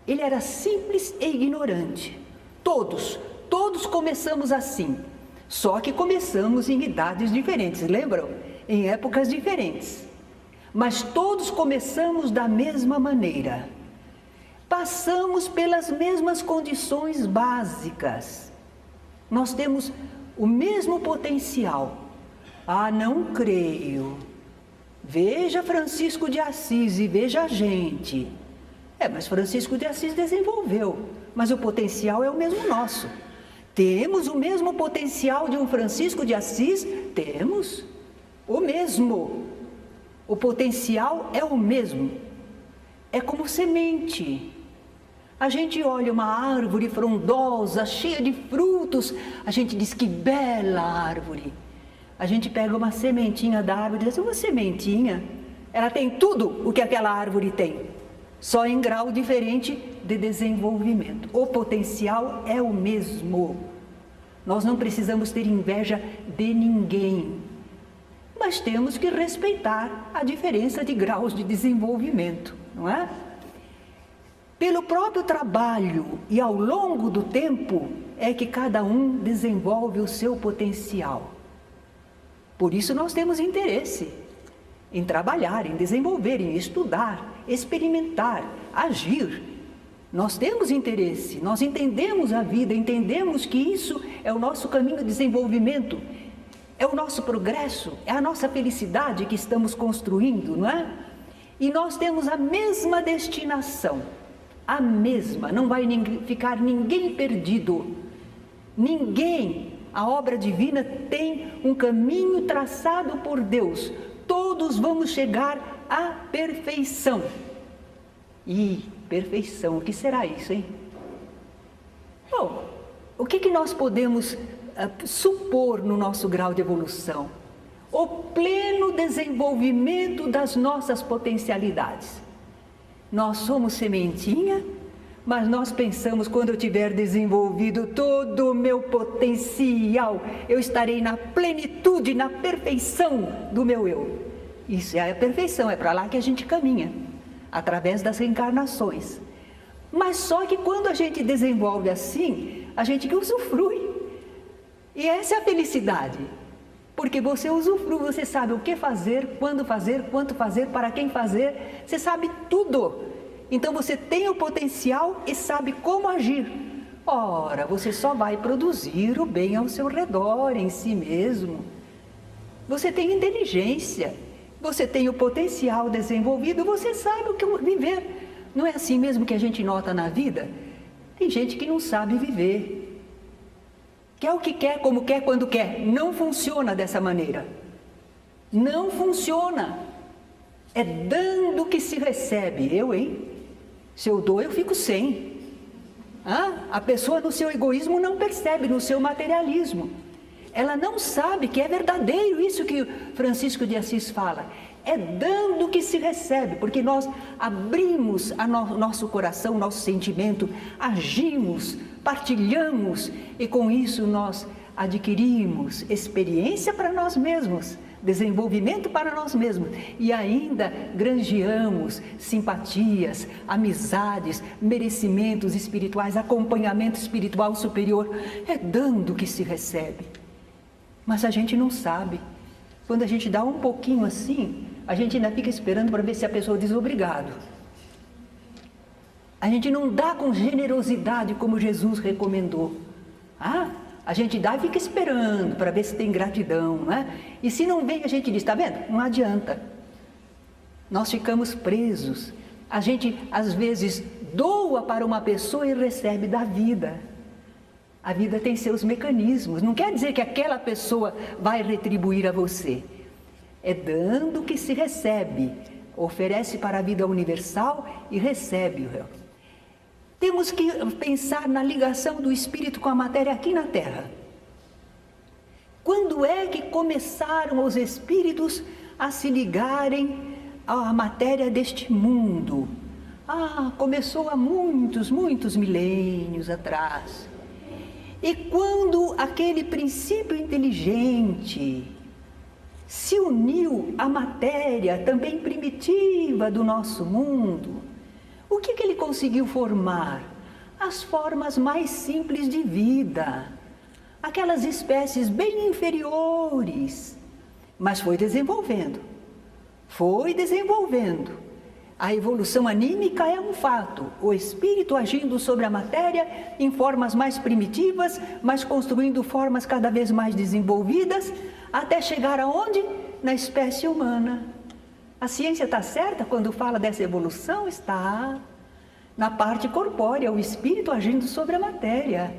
Ele era simples e ignorante. Todos começamos assim. Só que começamos em idades diferentes, lembram? Em épocas diferentes. Mas todos começamos da mesma maneira. Passamos pelas mesmas condições básicas. Nós temos o mesmo potencial. Ah, não creio. Veja Francisco de Assis e veja a gente. Mas Francisco de Assis desenvolveu, mas o potencial é o mesmo nosso. Temos o mesmo potencial de um Francisco de Assis? Temos. O mesmo. O potencial é o mesmo. É como semente. A gente olha uma árvore frondosa, cheia de frutos, a gente diz que bela árvore. A gente pega uma sementinha da árvore e diz, uma sementinha, ela tem tudo o que aquela árvore tem, só em grau diferente de desenvolvimento. O potencial é o mesmo. Nós não precisamos ter inveja de ninguém, mas temos que respeitar a diferença de graus de desenvolvimento, não é? Pelo próprio trabalho e ao longo do tempo é que cada um desenvolve o seu potencial. Por isso nós temos interesse em trabalhar, em desenvolver, em estudar, experimentar, agir. Nós temos interesse, nós entendemos a vida, entendemos que isso é o nosso caminho de desenvolvimento, é o nosso progresso, é a nossa felicidade que estamos construindo, não é? E nós temos a mesma destinação, a mesma, não vai ficar ninguém perdido, ninguém. A obra divina tem um caminho traçado por Deus. Todos vamos chegar à perfeição. E perfeição, o que será isso, hein? Bom, o que nós podemos supor no nosso grau de evolução? O pleno desenvolvimento das nossas potencialidades. Nós somos sementinha, mas nós pensamos, quando eu tiver desenvolvido todo o meu potencial, eu estarei na plenitude, na perfeição do meu eu. Isso é a perfeição, é para lá que a gente caminha, através das reencarnações. Mas só que quando a gente desenvolve assim, a gente usufrui. E essa é a felicidade. Porque você usufrui, você sabe o que fazer, quando fazer, quanto fazer, para quem fazer, você sabe tudo. Então você tem o potencial e sabe como agir. Ora, você só vai produzir o bem ao seu redor, em si mesmo. Você tem inteligência, você tem o potencial desenvolvido, você sabe o que viver. Não é assim mesmo que a gente nota na vida? Tem gente que não sabe viver. Quer o que quer, como quer, quando quer. Não funciona dessa maneira. Não funciona. É dando que se recebe. Hein? Se eu dou, eu fico sem. A pessoa no seu egoísmo não percebe, no seu materialismo. Ela não sabe que é verdadeiro isso que Francisco de Assis fala. É dando que se recebe, porque nós abrimos nosso coração, nosso sentimento, agimos, partilhamos e com isso nós adquirimos experiência para nós mesmos, desenvolvimento para nós mesmos e ainda granjeamos simpatias, amizades, merecimentos espirituais, acompanhamento espiritual superior. É dando que se recebe. Mas a gente não sabe. Quando a gente dá um pouquinho assim, a gente ainda fica esperando para ver se a pessoa diz obrigado. A gente não dá com generosidade como Jesus recomendou. A gente dá e fica esperando para ver se tem gratidão, não é? E se não vem, a gente diz, está vendo? Não adianta. Nós ficamos presos. A gente, às vezes, doa para uma pessoa e recebe da vida. A vida tem seus mecanismos. Não quer dizer que aquela pessoa vai retribuir a você. É dando que se recebe. Oferece para a vida universal e recebe. Temos que pensar na ligação do espírito com a matéria aqui na Terra. Quando é que começaram os espíritos a se ligarem à matéria deste mundo? Começou há muitos milênios atrás. E quando aquele princípio inteligente se uniu à matéria também primitiva do nosso mundo, o que ele conseguiu formar? As formas mais simples de vida, aquelas espécies bem inferiores, mas foi desenvolvendo. A evolução anímica é um fato, o espírito agindo sobre a matéria em formas mais primitivas, mas construindo formas cada vez mais desenvolvidas, até chegar aonde? Na espécie humana. A ciência está certa quando fala dessa evolução? Está na parte corpórea, o espírito agindo sobre a matéria.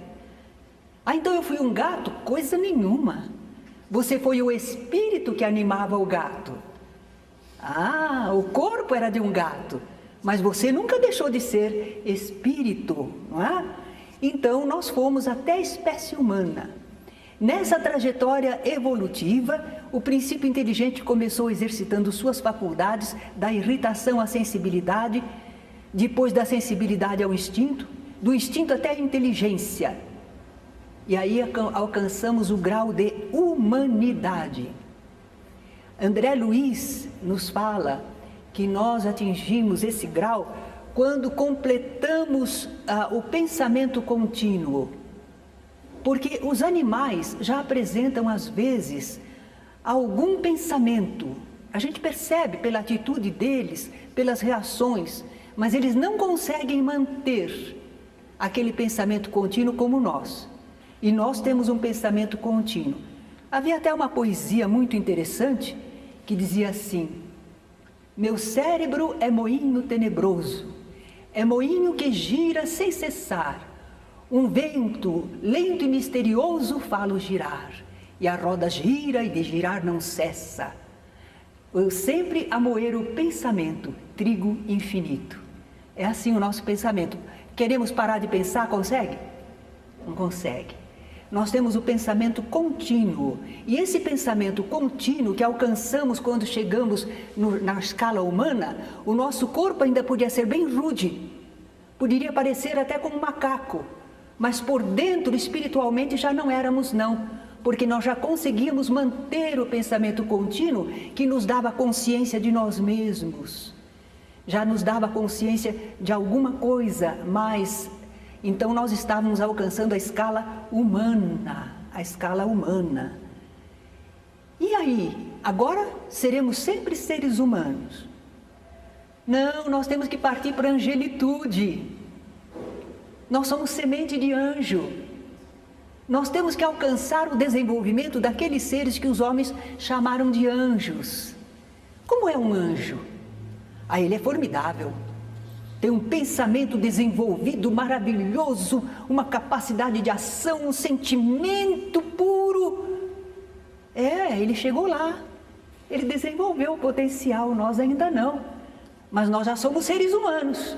Então eu fui um gato? Coisa nenhuma. Você foi o espírito que animava o gato. O corpo era de um gato, mas você nunca deixou de ser espírito, não é? Então nós fomos até a espécie humana. Nessa trajetória evolutiva, o princípio inteligente começou exercitando suas faculdades, da irritação à sensibilidade, depois da sensibilidade ao instinto, do instinto até a inteligência. E aí alcançamos o grau de humanidade. André Luiz nos fala que nós atingimos esse grau quando completamos o pensamento contínuo. Porque os animais já apresentam, às vezes, algum pensamento. A gente percebe pela atitude deles, pelas reações, mas eles não conseguem manter aquele pensamento contínuo como nós. E nós temos um pensamento contínuo. Havia até uma poesia muito interessante que dizia assim: meu cérebro é moinho tenebroso, é moinho que gira sem cessar, um vento lento e misterioso falo girar, e a roda gira e de girar não cessa. Eu sempre a moer o pensamento, trigo infinito. É assim o nosso pensamento. Queremos parar de pensar, consegue? Não consegue. Nós temos o pensamento contínuo, e esse pensamento contínuo que alcançamos quando chegamos na escala humana, o nosso corpo ainda podia ser bem rude, poderia parecer até como um macaco, mas por dentro, espiritualmente, já não éramos não, porque nós já conseguíamos manter o pensamento contínuo que nos dava consciência de nós mesmos, já nos dava consciência de alguma coisa mais. Então nós estávamos alcançando a escala humana, E aí, agora seremos sempre seres humanos? Não, nós temos que partir para a angelitude. Nós somos semente de anjo. Nós temos que alcançar o desenvolvimento daqueles seres que os homens chamaram de anjos. Como é um anjo? Ele é formidável. Tem um pensamento desenvolvido, maravilhoso, uma capacidade de ação, um sentimento puro. Ele chegou lá, ele desenvolveu o potencial, nós ainda não. Mas nós já somos seres humanos.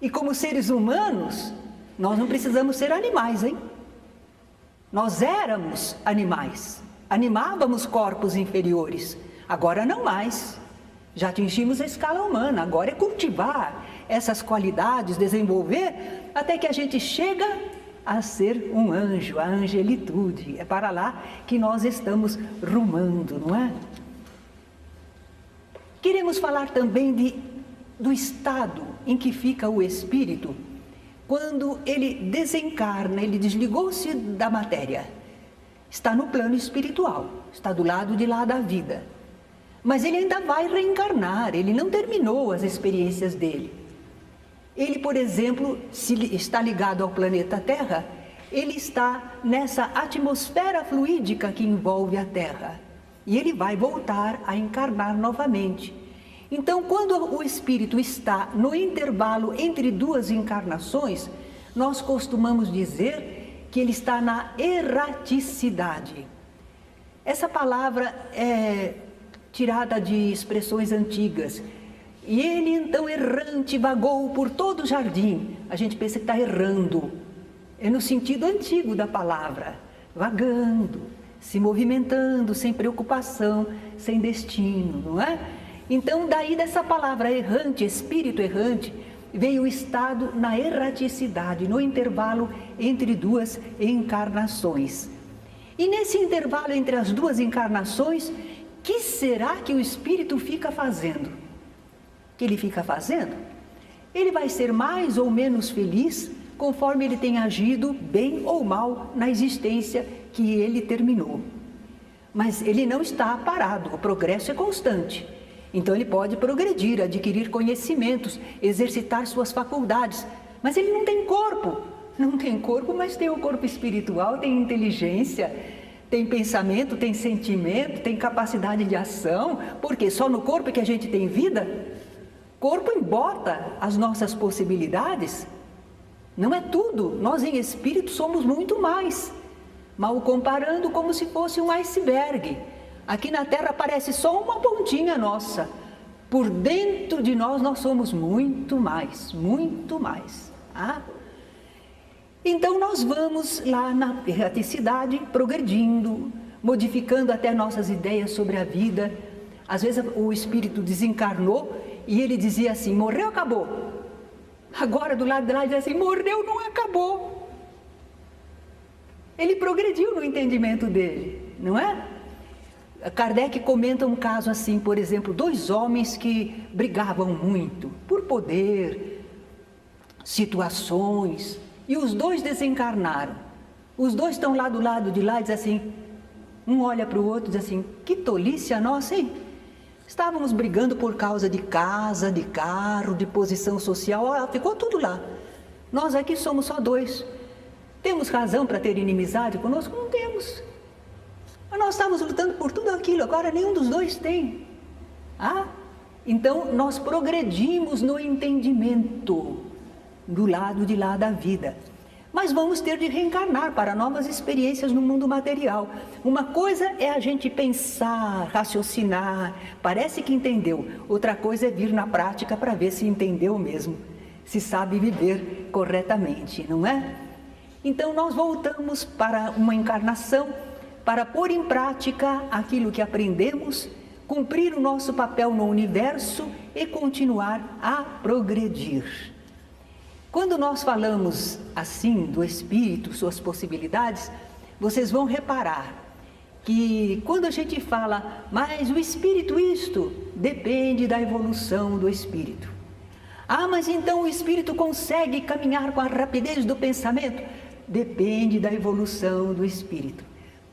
E como seres humanos, nós não precisamos ser animais, hein? Nós éramos animais, animávamos corpos inferiores, agora não mais. Já atingimos a escala humana, agora é cultivar essas qualidades, desenvolver, até que a gente chega a ser um anjo, a angelitude. É para lá que nós estamos rumando, não é? Queremos falar também do estado em que fica o espírito quando ele desencarna, ele desligou-se da matéria. Está no plano espiritual, está do lado de lá da vida. Mas ele ainda vai reencarnar, ele não terminou as experiências dele. Ele, por exemplo, se está ligado ao planeta Terra, ele está nessa atmosfera fluídica que envolve a Terra. E ele vai voltar a encarnar novamente. Então, quando o espírito está no intervalo entre duas encarnações, nós costumamos dizer que ele está na erraticidade. Essa palavra é tirada de expressões antigas. E ele, então, errante, vagou por todo o jardim. A gente pensa que está errando. É no sentido antigo da palavra, vagando, se movimentando, sem preocupação, sem destino, não é? Então, daí dessa palavra errante, espírito errante, veio o estado na erraticidade, no intervalo entre duas encarnações. E nesse intervalo entre as duas encarnações, que será que o espírito fica fazendo? Que ele fica fazendo? Ele vai ser mais ou menos feliz conforme ele tem agido bem ou mal na existência que ele terminou. Mas ele não está parado, o progresso é constante. Então ele pode progredir, adquirir conhecimentos, exercitar suas faculdades. Mas ele não tem corpo. Não tem corpo, mas tem o corpo espiritual, tem inteligência, tem pensamento, tem sentimento, tem capacidade de ação. Porque só no corpo que a gente tem vida? Corpo embota as nossas possibilidades. Não é tudo. Nós em espírito somos muito mais. Mal comparando, como se fosse um iceberg. Aqui na Terra parece só uma pontinha nossa. Por dentro de nós, nós somos muito mais, muito mais. Ah? Então nós vamos lá na erraticidade, progredindo, modificando até nossas ideias sobre a vida. Às vezes o espírito desencarnou e ele dizia assim, morreu, acabou. Agora do lado de lá ele diz assim, morreu, não acabou. Ele progrediu no entendimento dele, não é? Kardec comenta um caso assim, por exemplo, 2 homens que brigavam muito por poder, situações, e os 2 desencarnaram. Os 2 estão lá do lado de lá e dizem assim, um olha para o outro e diz assim, que tolice a nossa, hein? Estávamos brigando por causa de casa, de carro, de posição social, ó, ficou tudo lá. Nós aqui somos só 2. Temos razão para ter inimizade conosco? Não temos. Mas nós estávamos lutando por tudo aquilo, agora nenhum dos 2 tem. Ah? Então nós progredimos no entendimento do lado de lá da vida. Mas vamos ter de reencarnar para novas experiências no mundo material. Uma coisa é a gente pensar, raciocinar, parece que entendeu. Outra coisa é vir na prática para ver se entendeu mesmo, se sabe viver corretamente, não é? Então nós voltamos para uma encarnação para pôr em prática aquilo que aprendemos, cumprir o nosso papel no universo e continuar a progredir. Quando nós falamos assim do espírito, suas possibilidades, vocês vão reparar que quando a gente fala, mas o espírito isto, depende da evolução do espírito. Ah, mas então o espírito consegue caminhar com a rapidez do pensamento? Depende da evolução do espírito.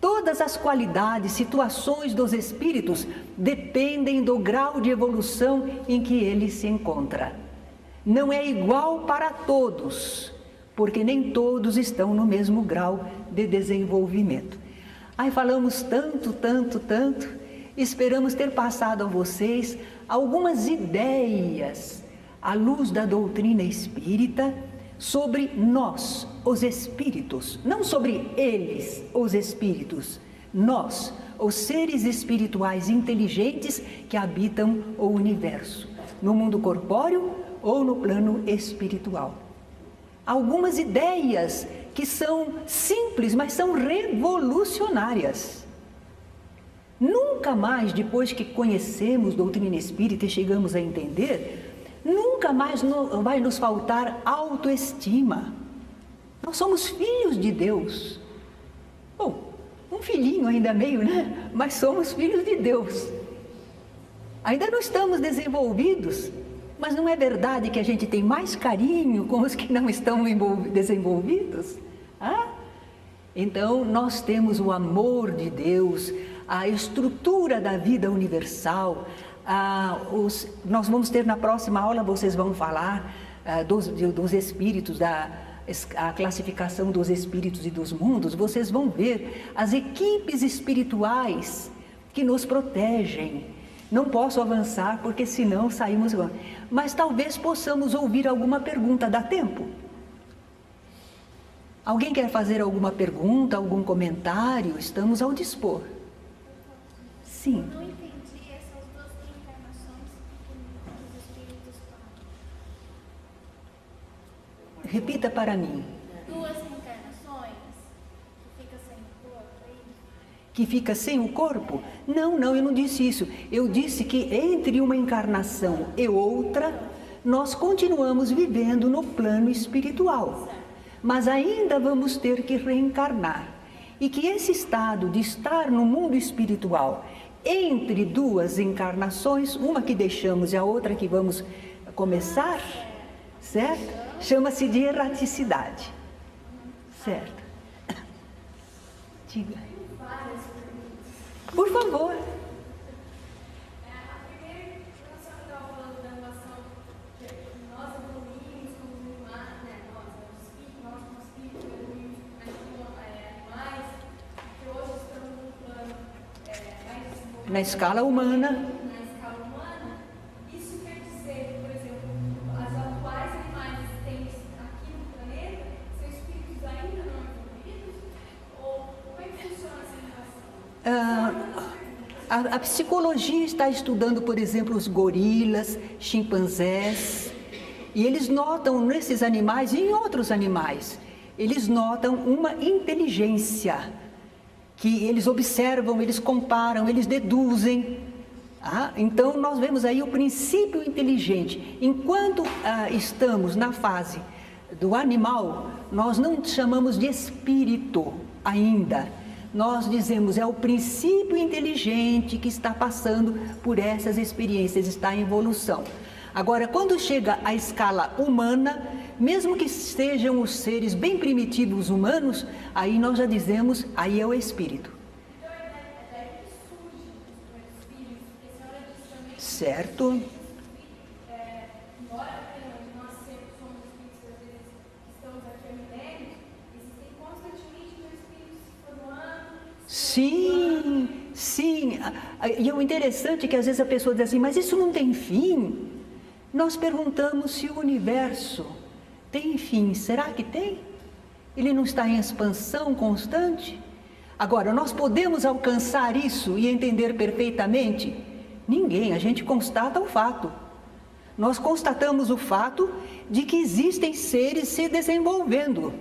Todas as qualidades, situações dos espíritos dependem do grau de evolução em que ele se encontra. Não é igual para todos, porque nem todos estão no mesmo grau de desenvolvimento. Aí falamos tanto, esperamos ter passado a vocês algumas ideias à luz da doutrina espírita sobre nós, os espíritos, não sobre eles, os espíritos, nós, os seres espirituais inteligentes que habitam o universo, no mundo corpóreo ou no plano espiritual. Algumas ideias que são simples, mas são revolucionárias. Nunca mais, depois que conhecemos doutrina espírita e chegamos a entender, nunca mais vai nos faltar autoestima. Nós somos filhos de Deus. Bom, um filhinho ainda meio, né? Mas somos filhos de Deus. Ainda não estamos desenvolvidos, mas não é verdade que a gente tem mais carinho com os que não estão desenvolvidos? Ah? Então, nós temos o amor de Deus, a estrutura da vida universal. Nós vamos ter na próxima aula, vocês vão falar dos espíritos, a classificação dos espíritos e dos mundos. Vocês vão ver as equipes espirituais que nos protegem. Não posso avançar porque senão saímos... Mas talvez possamos ouvir alguma pergunta. Dá tempo? Alguém quer fazer alguma pergunta, algum comentário? Estamos ao dispor. Sim. Não entendi essas 2 reencarnações que os espíritos falam. Repita para mim. 2 reencarnações que fica sem o corpo, é isso? Que fica sem o corpo? Não, eu não disse isso. Eu disse que entre uma encarnação e outra, nós continuamos vivendo no plano espiritual, mas ainda vamos ter que reencarnar. E que esse estado de estar no mundo espiritual, entre duas encarnações, uma que deixamos e a outra que vamos começar, certo? Chama-se de erraticidade, certo? Diga. Por favor. Na escala humana. Isso quer dizer, por exemplo, os atuais animais existentes aqui no planeta, são espíritos ainda não evoluídos? Ou como é que funciona essa relação? A psicologia está estudando, por exemplo, os gorilas, chimpanzés, e eles notam nesses animais e em outros animais, eles notam uma inteligência, que eles observam, eles comparam, eles deduzem. Então, nós vemos aí o princípio inteligente. Enquanto estamos na fase do animal, nós não chamamos de espírito ainda. Nós dizemos, é o princípio inteligente que está passando por essas experiências, está em evolução. Agora, quando chega à escala humana, mesmo que sejam os seres bem primitivos humanos, aí nós já dizemos, aí é o espírito. Então, é daí que surge os espíritos, porque a senhora disse também... Certo. Embora nós somos espíritos, às vezes, que estamos aqui há milênios, existem constantemente dois espíritos se formando... Sim, sim. E o interessante é que às vezes a pessoa diz assim, mas isso não tem fim? Nós perguntamos se o universo tem fim. Será que tem? Ele não está em expansão constante? Agora, nós podemos alcançar isso e entender perfeitamente? Ninguém, a gente constata o fato. Nós constatamos o fato de que existem seres se desenvolvendo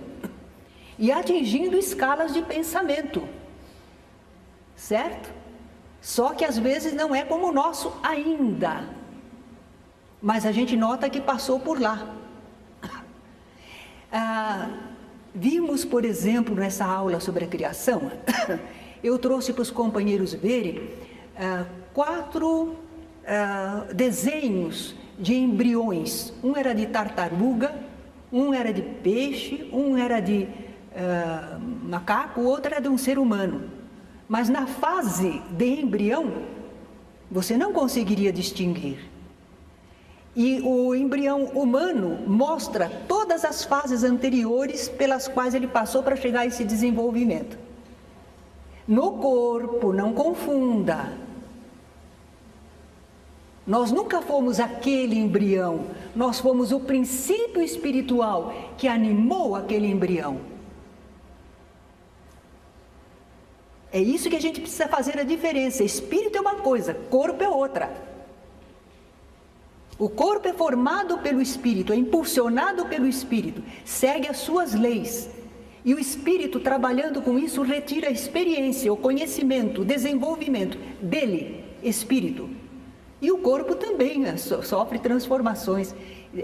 e atingindo escalas de pensamento, certo? Só que às vezes não é como o nosso ainda, mas a gente nota que passou por lá. Vimos, por exemplo, nessa aula sobre a criação, eu trouxe para os companheiros verem 4 desenhos de embriões. Um era de tartaruga, um era de peixe, um era de macaco, o outro era de um ser humano. Mas na fase de embrião, você não conseguiria distinguir. E o embrião humano mostra todas as fases anteriores pelas quais ele passou para chegar a esse desenvolvimento. No corpo, não confunda. Nós nunca fomos aquele embrião, nós fomos o princípio espiritual que animou aquele embrião. É isso que a gente precisa fazer a diferença. Espírito é uma coisa, corpo é outra. O corpo é formado pelo Espírito, é impulsionado pelo Espírito, segue as suas leis. E o Espírito, trabalhando com isso, retira a experiência, o conhecimento, o desenvolvimento dele, Espírito. E o corpo também sofre transformações.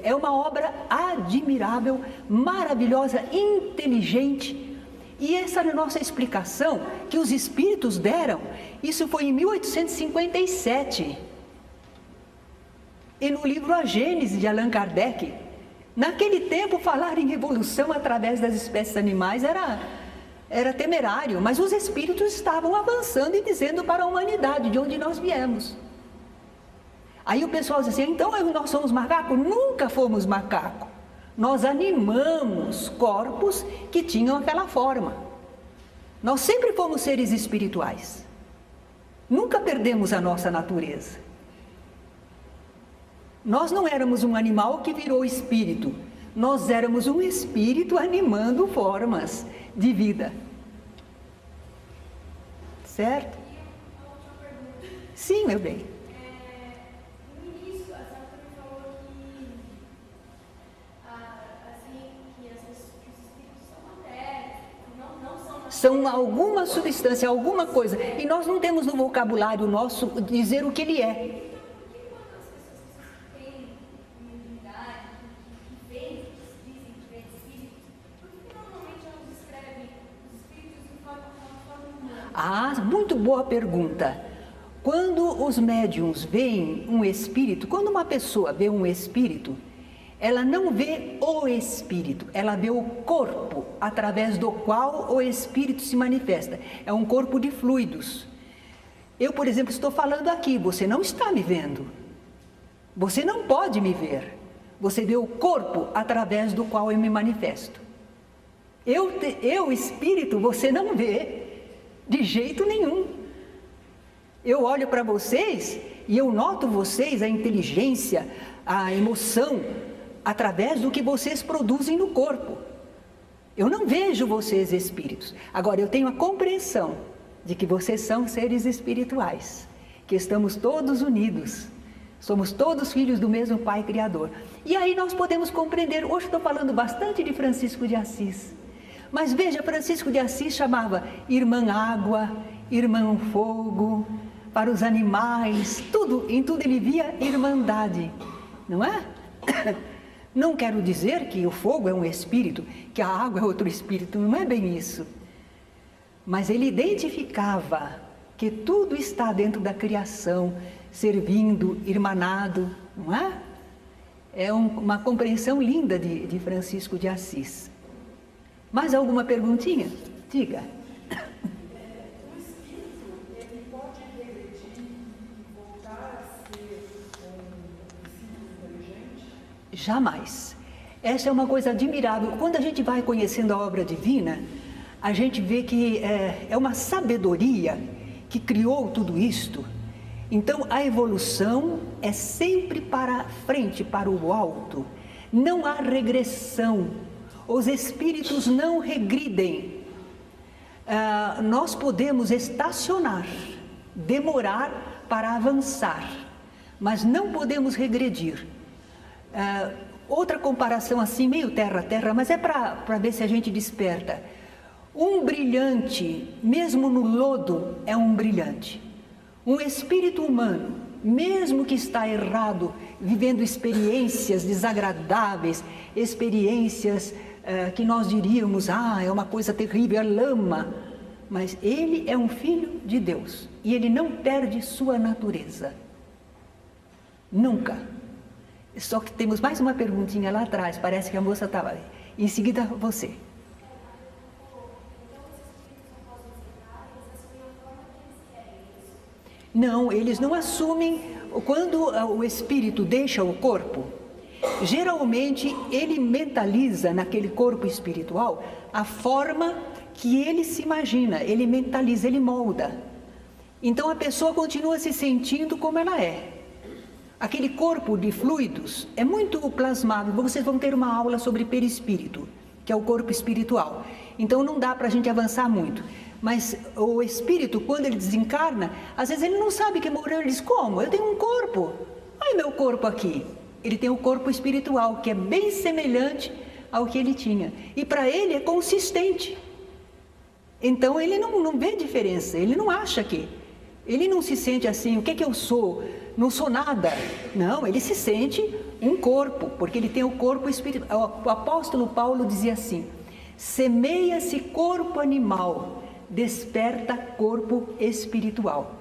É uma obra admirável, maravilhosa, inteligente. E essa é a nossa explicação que os Espíritos deram. Isso foi em 1857. E no livro A Gênese, de Allan Kardec, naquele tempo falar em evolução através das espécies animais era temerário, mas os espíritos estavam avançando e dizendo para a humanidade de onde nós viemos. Aí o pessoal diz assim, então nós somos macaco? Nunca fomos macaco. Nós animamos corpos que tinham aquela forma. Nós sempre fomos seres espirituais. Nunca perdemos a nossa natureza. Nós não éramos um animal que virou espírito, nós éramos um espírito animando formas de vida. Certo? E uma última pergunta. Sim, meu bem. No início, a senhora também falou que os espíritos são matéria, não são matéria. São alguma substância, alguma coisa, e nós não temos no vocabulário nosso dizer o que ele é. Ah, muito boa pergunta. Quando os médiuns veem um espírito, quando uma pessoa vê um espírito, ela não vê o espírito, ela vê o corpo através do qual o espírito se manifesta. É um corpo de fluidos. Eu, por exemplo, estou falando aqui, você não está me vendo. Você não pode me ver. Você vê o corpo através do qual eu me manifesto. Eu, espírito, você não vê de jeito nenhum. Eu olho para vocês e eu noto vocês, a inteligência, a emoção, através do que vocês produzem no corpo. Eu não vejo vocês espíritos. Agora, eu tenho a compreensão de que vocês são seres espirituais, que estamos todos unidos. Somos todos filhos do mesmo Pai Criador. E aí nós podemos compreender. Hoje estou falando bastante de Francisco de Assis. Mas veja, Francisco de Assis chamava irmã água, irmão fogo, para os animais, tudo, em tudo ele via irmandade, não é? Não quero dizer que o fogo é um espírito, que a água é outro espírito, não é bem isso. Mas ele identificava que tudo está dentro da criação, servindo, irmanado, não é? É uma compreensão linda de Francisco de Assis. Mais alguma perguntinha? Diga. O espírito, ele pode regredir e voltar a ser um espírito inteligente? Jamais. Essa é uma coisa admirável. Quando a gente vai conhecendo a obra divina, a gente vê que é uma sabedoria que criou tudo isto. Então, a evolução é sempre para frente, para o alto. Não há regressão. Os espíritos não regridem. Nós podemos estacionar, demorar para avançar, mas não podemos regredir. Outra comparação assim, meio terra a terra, mas é para ver se a gente desperta. Um brilhante, mesmo no lodo, é um brilhante. Um espírito humano, mesmo que está errado, vivendo experiências desagradáveis, experiências que nós diríamos, é uma coisa terrível, é lama, mas ele é um filho de Deus e ele não perde sua natureza. Nunca. Só que temos mais uma perguntinha lá atrás, parece que a moça estava. Em seguida, você. Não, eles não assumem. Quando o espírito deixa o corpo, geralmente ele mentaliza naquele corpo espiritual a forma que ele se imagina, ele mentaliza, ele molda. Então a pessoa continua se sentindo como ela é. Aquele corpo de fluidos é muito plasmável. Vocês vão ter uma aula sobre perispírito, que é o corpo espiritual. Então não dá para a gente avançar muito. Mas o espírito, quando ele desencarna, às vezes ele não sabe que morreu. Ele diz, como? Eu tenho um corpo. Olha meu corpo aqui. Ele tem o corpo espiritual, que é bem semelhante ao que ele tinha. E para ele é consistente. Então ele não vê diferença. Ele não acha que... Ele não se sente assim, o que é que eu sou? Não sou nada. Não, ele se sente um corpo, porque ele tem o corpo espiritual. O apóstolo Paulo dizia assim, semeia-se corpo animal, desperta corpo espiritual.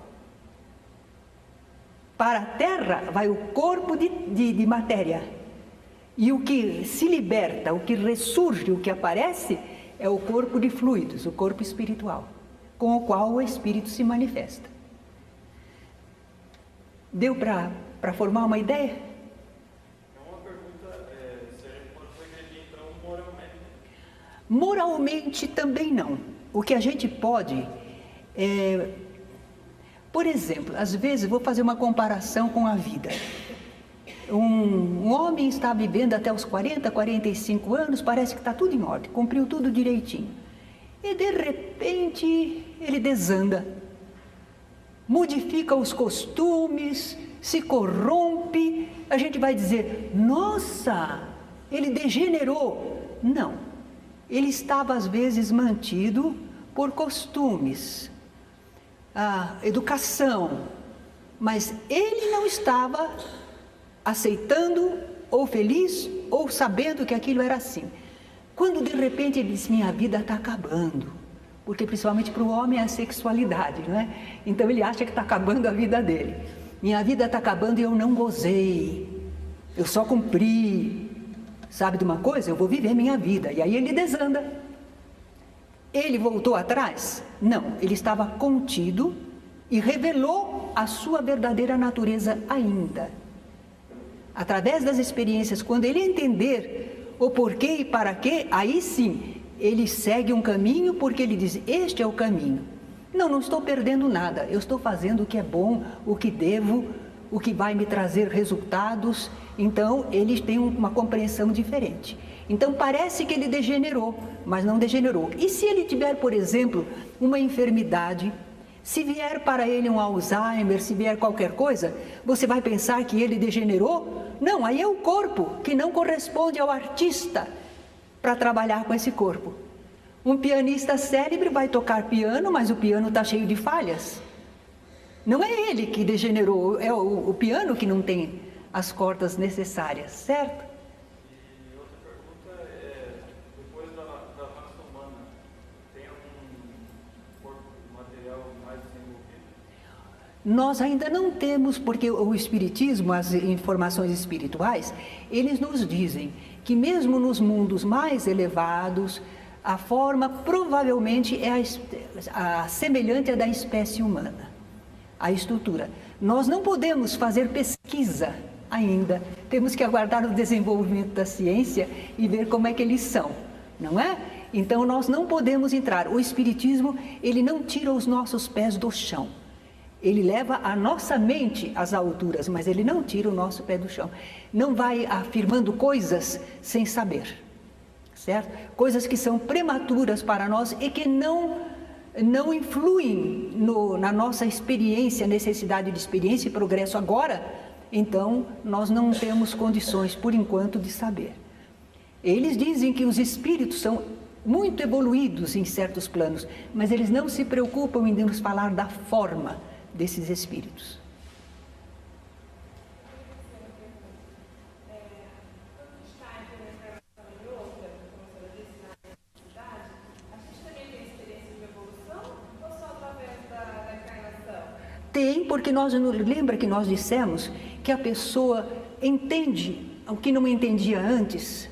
Para a terra vai o corpo de matéria. E o que se liberta, o que ressurge, o que aparece, é o corpo de fluidos, o corpo espiritual, com o qual o espírito se manifesta. Deu para formar uma ideia? É uma pergunta, se a gente pode regredir então moralmente. Moralmente também não. O que a gente pode por exemplo, às vezes vou fazer uma comparação com a vida. Um homem está vivendo até os 40, 45 anos, parece que está tudo em ordem, cumpriu tudo direitinho. E de repente ele desanda, modifica os costumes, se corrompe. A gente vai dizer, nossa, ele degenerou. Não, ele estava às vezes mantido por costumes, a educação, mas ele não estava aceitando, ou feliz, ou sabendo que aquilo era assim. Quando de repente ele disse, minha vida está acabando, porque principalmente para o homem é a sexualidade, não é? Então ele acha que está acabando a vida dele. Minha vida está acabando e eu não gozei, eu só cumpri. Sabe de uma coisa? Eu vou viver minha vida. E aí ele desanda. Ele voltou atrás? Não, ele estava contido e revelou a sua verdadeira natureza ainda. Através das experiências, quando ele entender o porquê e para quê, aí sim, ele segue um caminho, porque ele diz, este é o caminho. Não estou perdendo nada, eu estou fazendo o que é bom, o que devo, o que vai me trazer resultados. Então, ele tem uma compreensão diferente. Então, parece que ele degenerou, mas não degenerou. E se ele tiver, por exemplo, uma enfermidade, se vier para ele um Alzheimer, se vier qualquer coisa, você vai pensar que ele degenerou? Não, aí é o corpo que não corresponde ao artista para trabalhar com esse corpo. Um pianista célebre vai tocar piano, mas o piano está cheio de falhas. Não é ele que degenerou, é o piano que não tem as cordas necessárias, certo? E outra pergunta é, depois da raça humana, tem um corpo material mais desenvolvido? Nós ainda não temos, porque o Espiritismo, as informações espirituais, eles nos dizem que mesmo nos mundos mais elevados, a forma provavelmente é a semelhante à da espécie humana, a estrutura. Nós não podemos fazer pesquisa ainda, temos que aguardar o desenvolvimento da ciência e ver como é que eles são, não é? Então nós não podemos entrar. O Espiritismo, ele não tira os nossos pés do chão. Ele leva a nossa mente às alturas, mas ele não tira o nosso pé do chão. Não vai afirmando coisas sem saber, certo? Coisas que são prematuras para nós e que não influem na nossa experiência, necessidade de experiência e progresso agora. Então, nós não temos condições, por enquanto, de saber. Eles dizem que os espíritos são muito evoluídos em certos planos, mas eles não se preocupam em nos falar da forma desses espíritos. Tem, porque lembra que nós dissemos que a pessoa entende o que não entendia antes.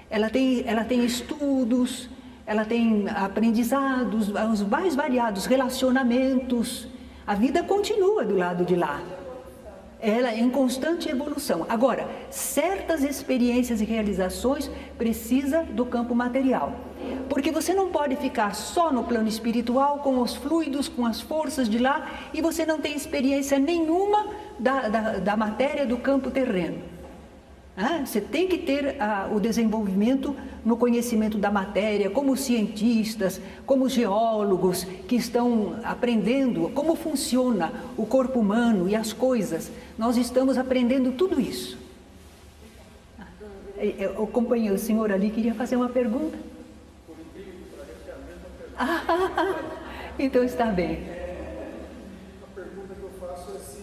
Ela tem estudos, ela tem aprendizados, os mais variados relacionamentos. A vida continua do lado de lá. Ela é em constante evolução. Agora, certas experiências e realizações precisa do campo material. Porque você não pode ficar só no plano espiritual, com os fluidos, com as forças de lá, e você não tem experiência nenhuma da matéria do campo terreno. Você tem que ter o desenvolvimento no conhecimento da matéria, como cientistas, como geólogos que estão aprendendo como funciona o corpo humano e as coisas. Nós estamos aprendendo tudo isso. O companheiro, o senhor ali, queria fazer uma pergunta? Então está bem. A pergunta que eu faço é se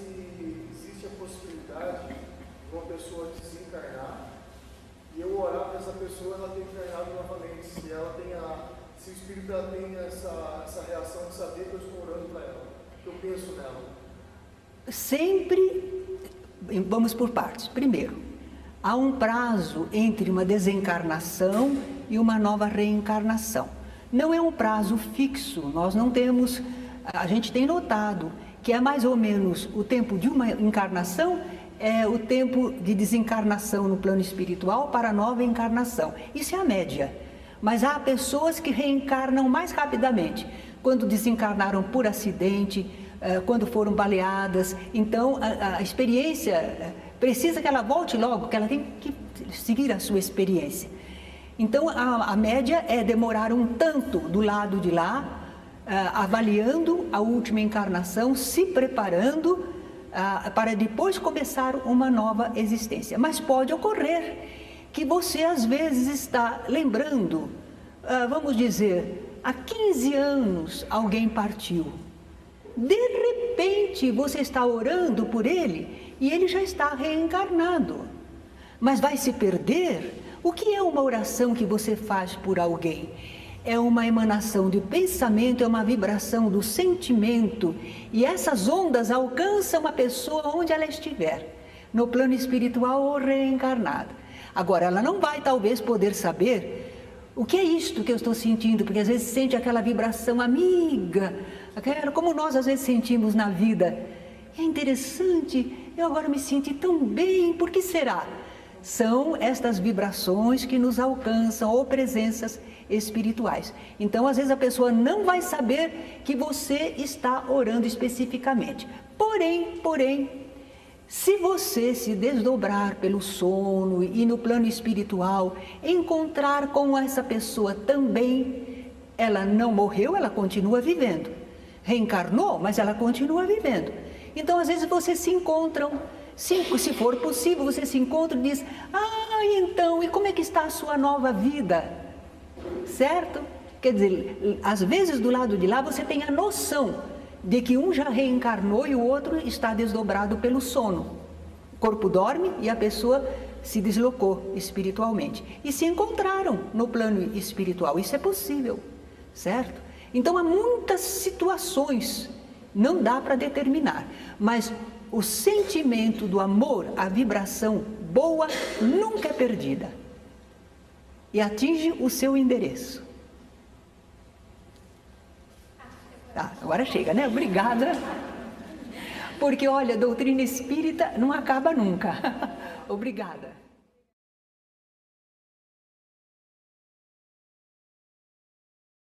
existe a possibilidade de uma pessoa desencarnar e eu orar para essa pessoa, ela ter encarnado novamente, se o espírito tem essa reação de saber que eu estou orando para ela, que eu penso nela. Sempre, vamos por partes. Primeiro, há um prazo entre uma desencarnação e uma nova reencarnação. Não é um prazo fixo, nós não temos, a gente tem notado que é mais ou menos o tempo de uma encarnação, é o tempo de desencarnação no plano espiritual para a nova encarnação. Isso é a média. Mas há pessoas que reencarnam mais rapidamente, quando desencarnaram por acidente, quando foram baleadas. Então, a experiência precisa que ela volte logo, que ela tem que seguir a sua experiência. Então, a média é demorar um tanto do lado de lá, avaliando a última encarnação, se preparando para depois começar uma nova existência. Mas pode ocorrer que você, às vezes, está lembrando, vamos dizer, há 15 anos alguém partiu. De repente, você está orando por ele e ele já está reencarnado. Mas vai se perder. O que é uma oração que você faz por alguém? é uma emanação do pensamento, é uma vibração do sentimento, e essas ondas alcançam a pessoa onde ela estiver, no plano espiritual ou reencarnada. Agora, ela não vai talvez poder saber o que é isto que eu estou sentindo, porque às vezes sente aquela vibração amiga, como nós às vezes sentimos na vida. É interessante, eu agora me senti tão bem, por que será? São estas vibrações que nos alcançam, ou presenças espirituais. Então, às vezes a pessoa não vai saber que você está orando especificamente. Porém, se você se desdobrar pelo sono e no plano espiritual, encontrar com essa pessoa também, ela não morreu, ela continua vivendo. Reencarnou, mas ela continua vivendo. Então, às vezes vocês se encontram, se for possível, você se encontra e diz: então, e como é que está a sua nova vida? Certo? Quer dizer, às vezes do lado de lá você tem a noção de que um já reencarnou e o outro está desdobrado pelo sono. O corpo dorme e a pessoa se deslocou espiritualmente. E se encontraram no plano espiritual. Isso é possível, certo? Então há muitas situações, não dá para determinar, mas o sentimento do amor, a vibração boa, nunca é perdida. E atinge o seu endereço. Agora chega, né? Obrigada. Porque, olha, a doutrina espírita não acaba nunca. Obrigada.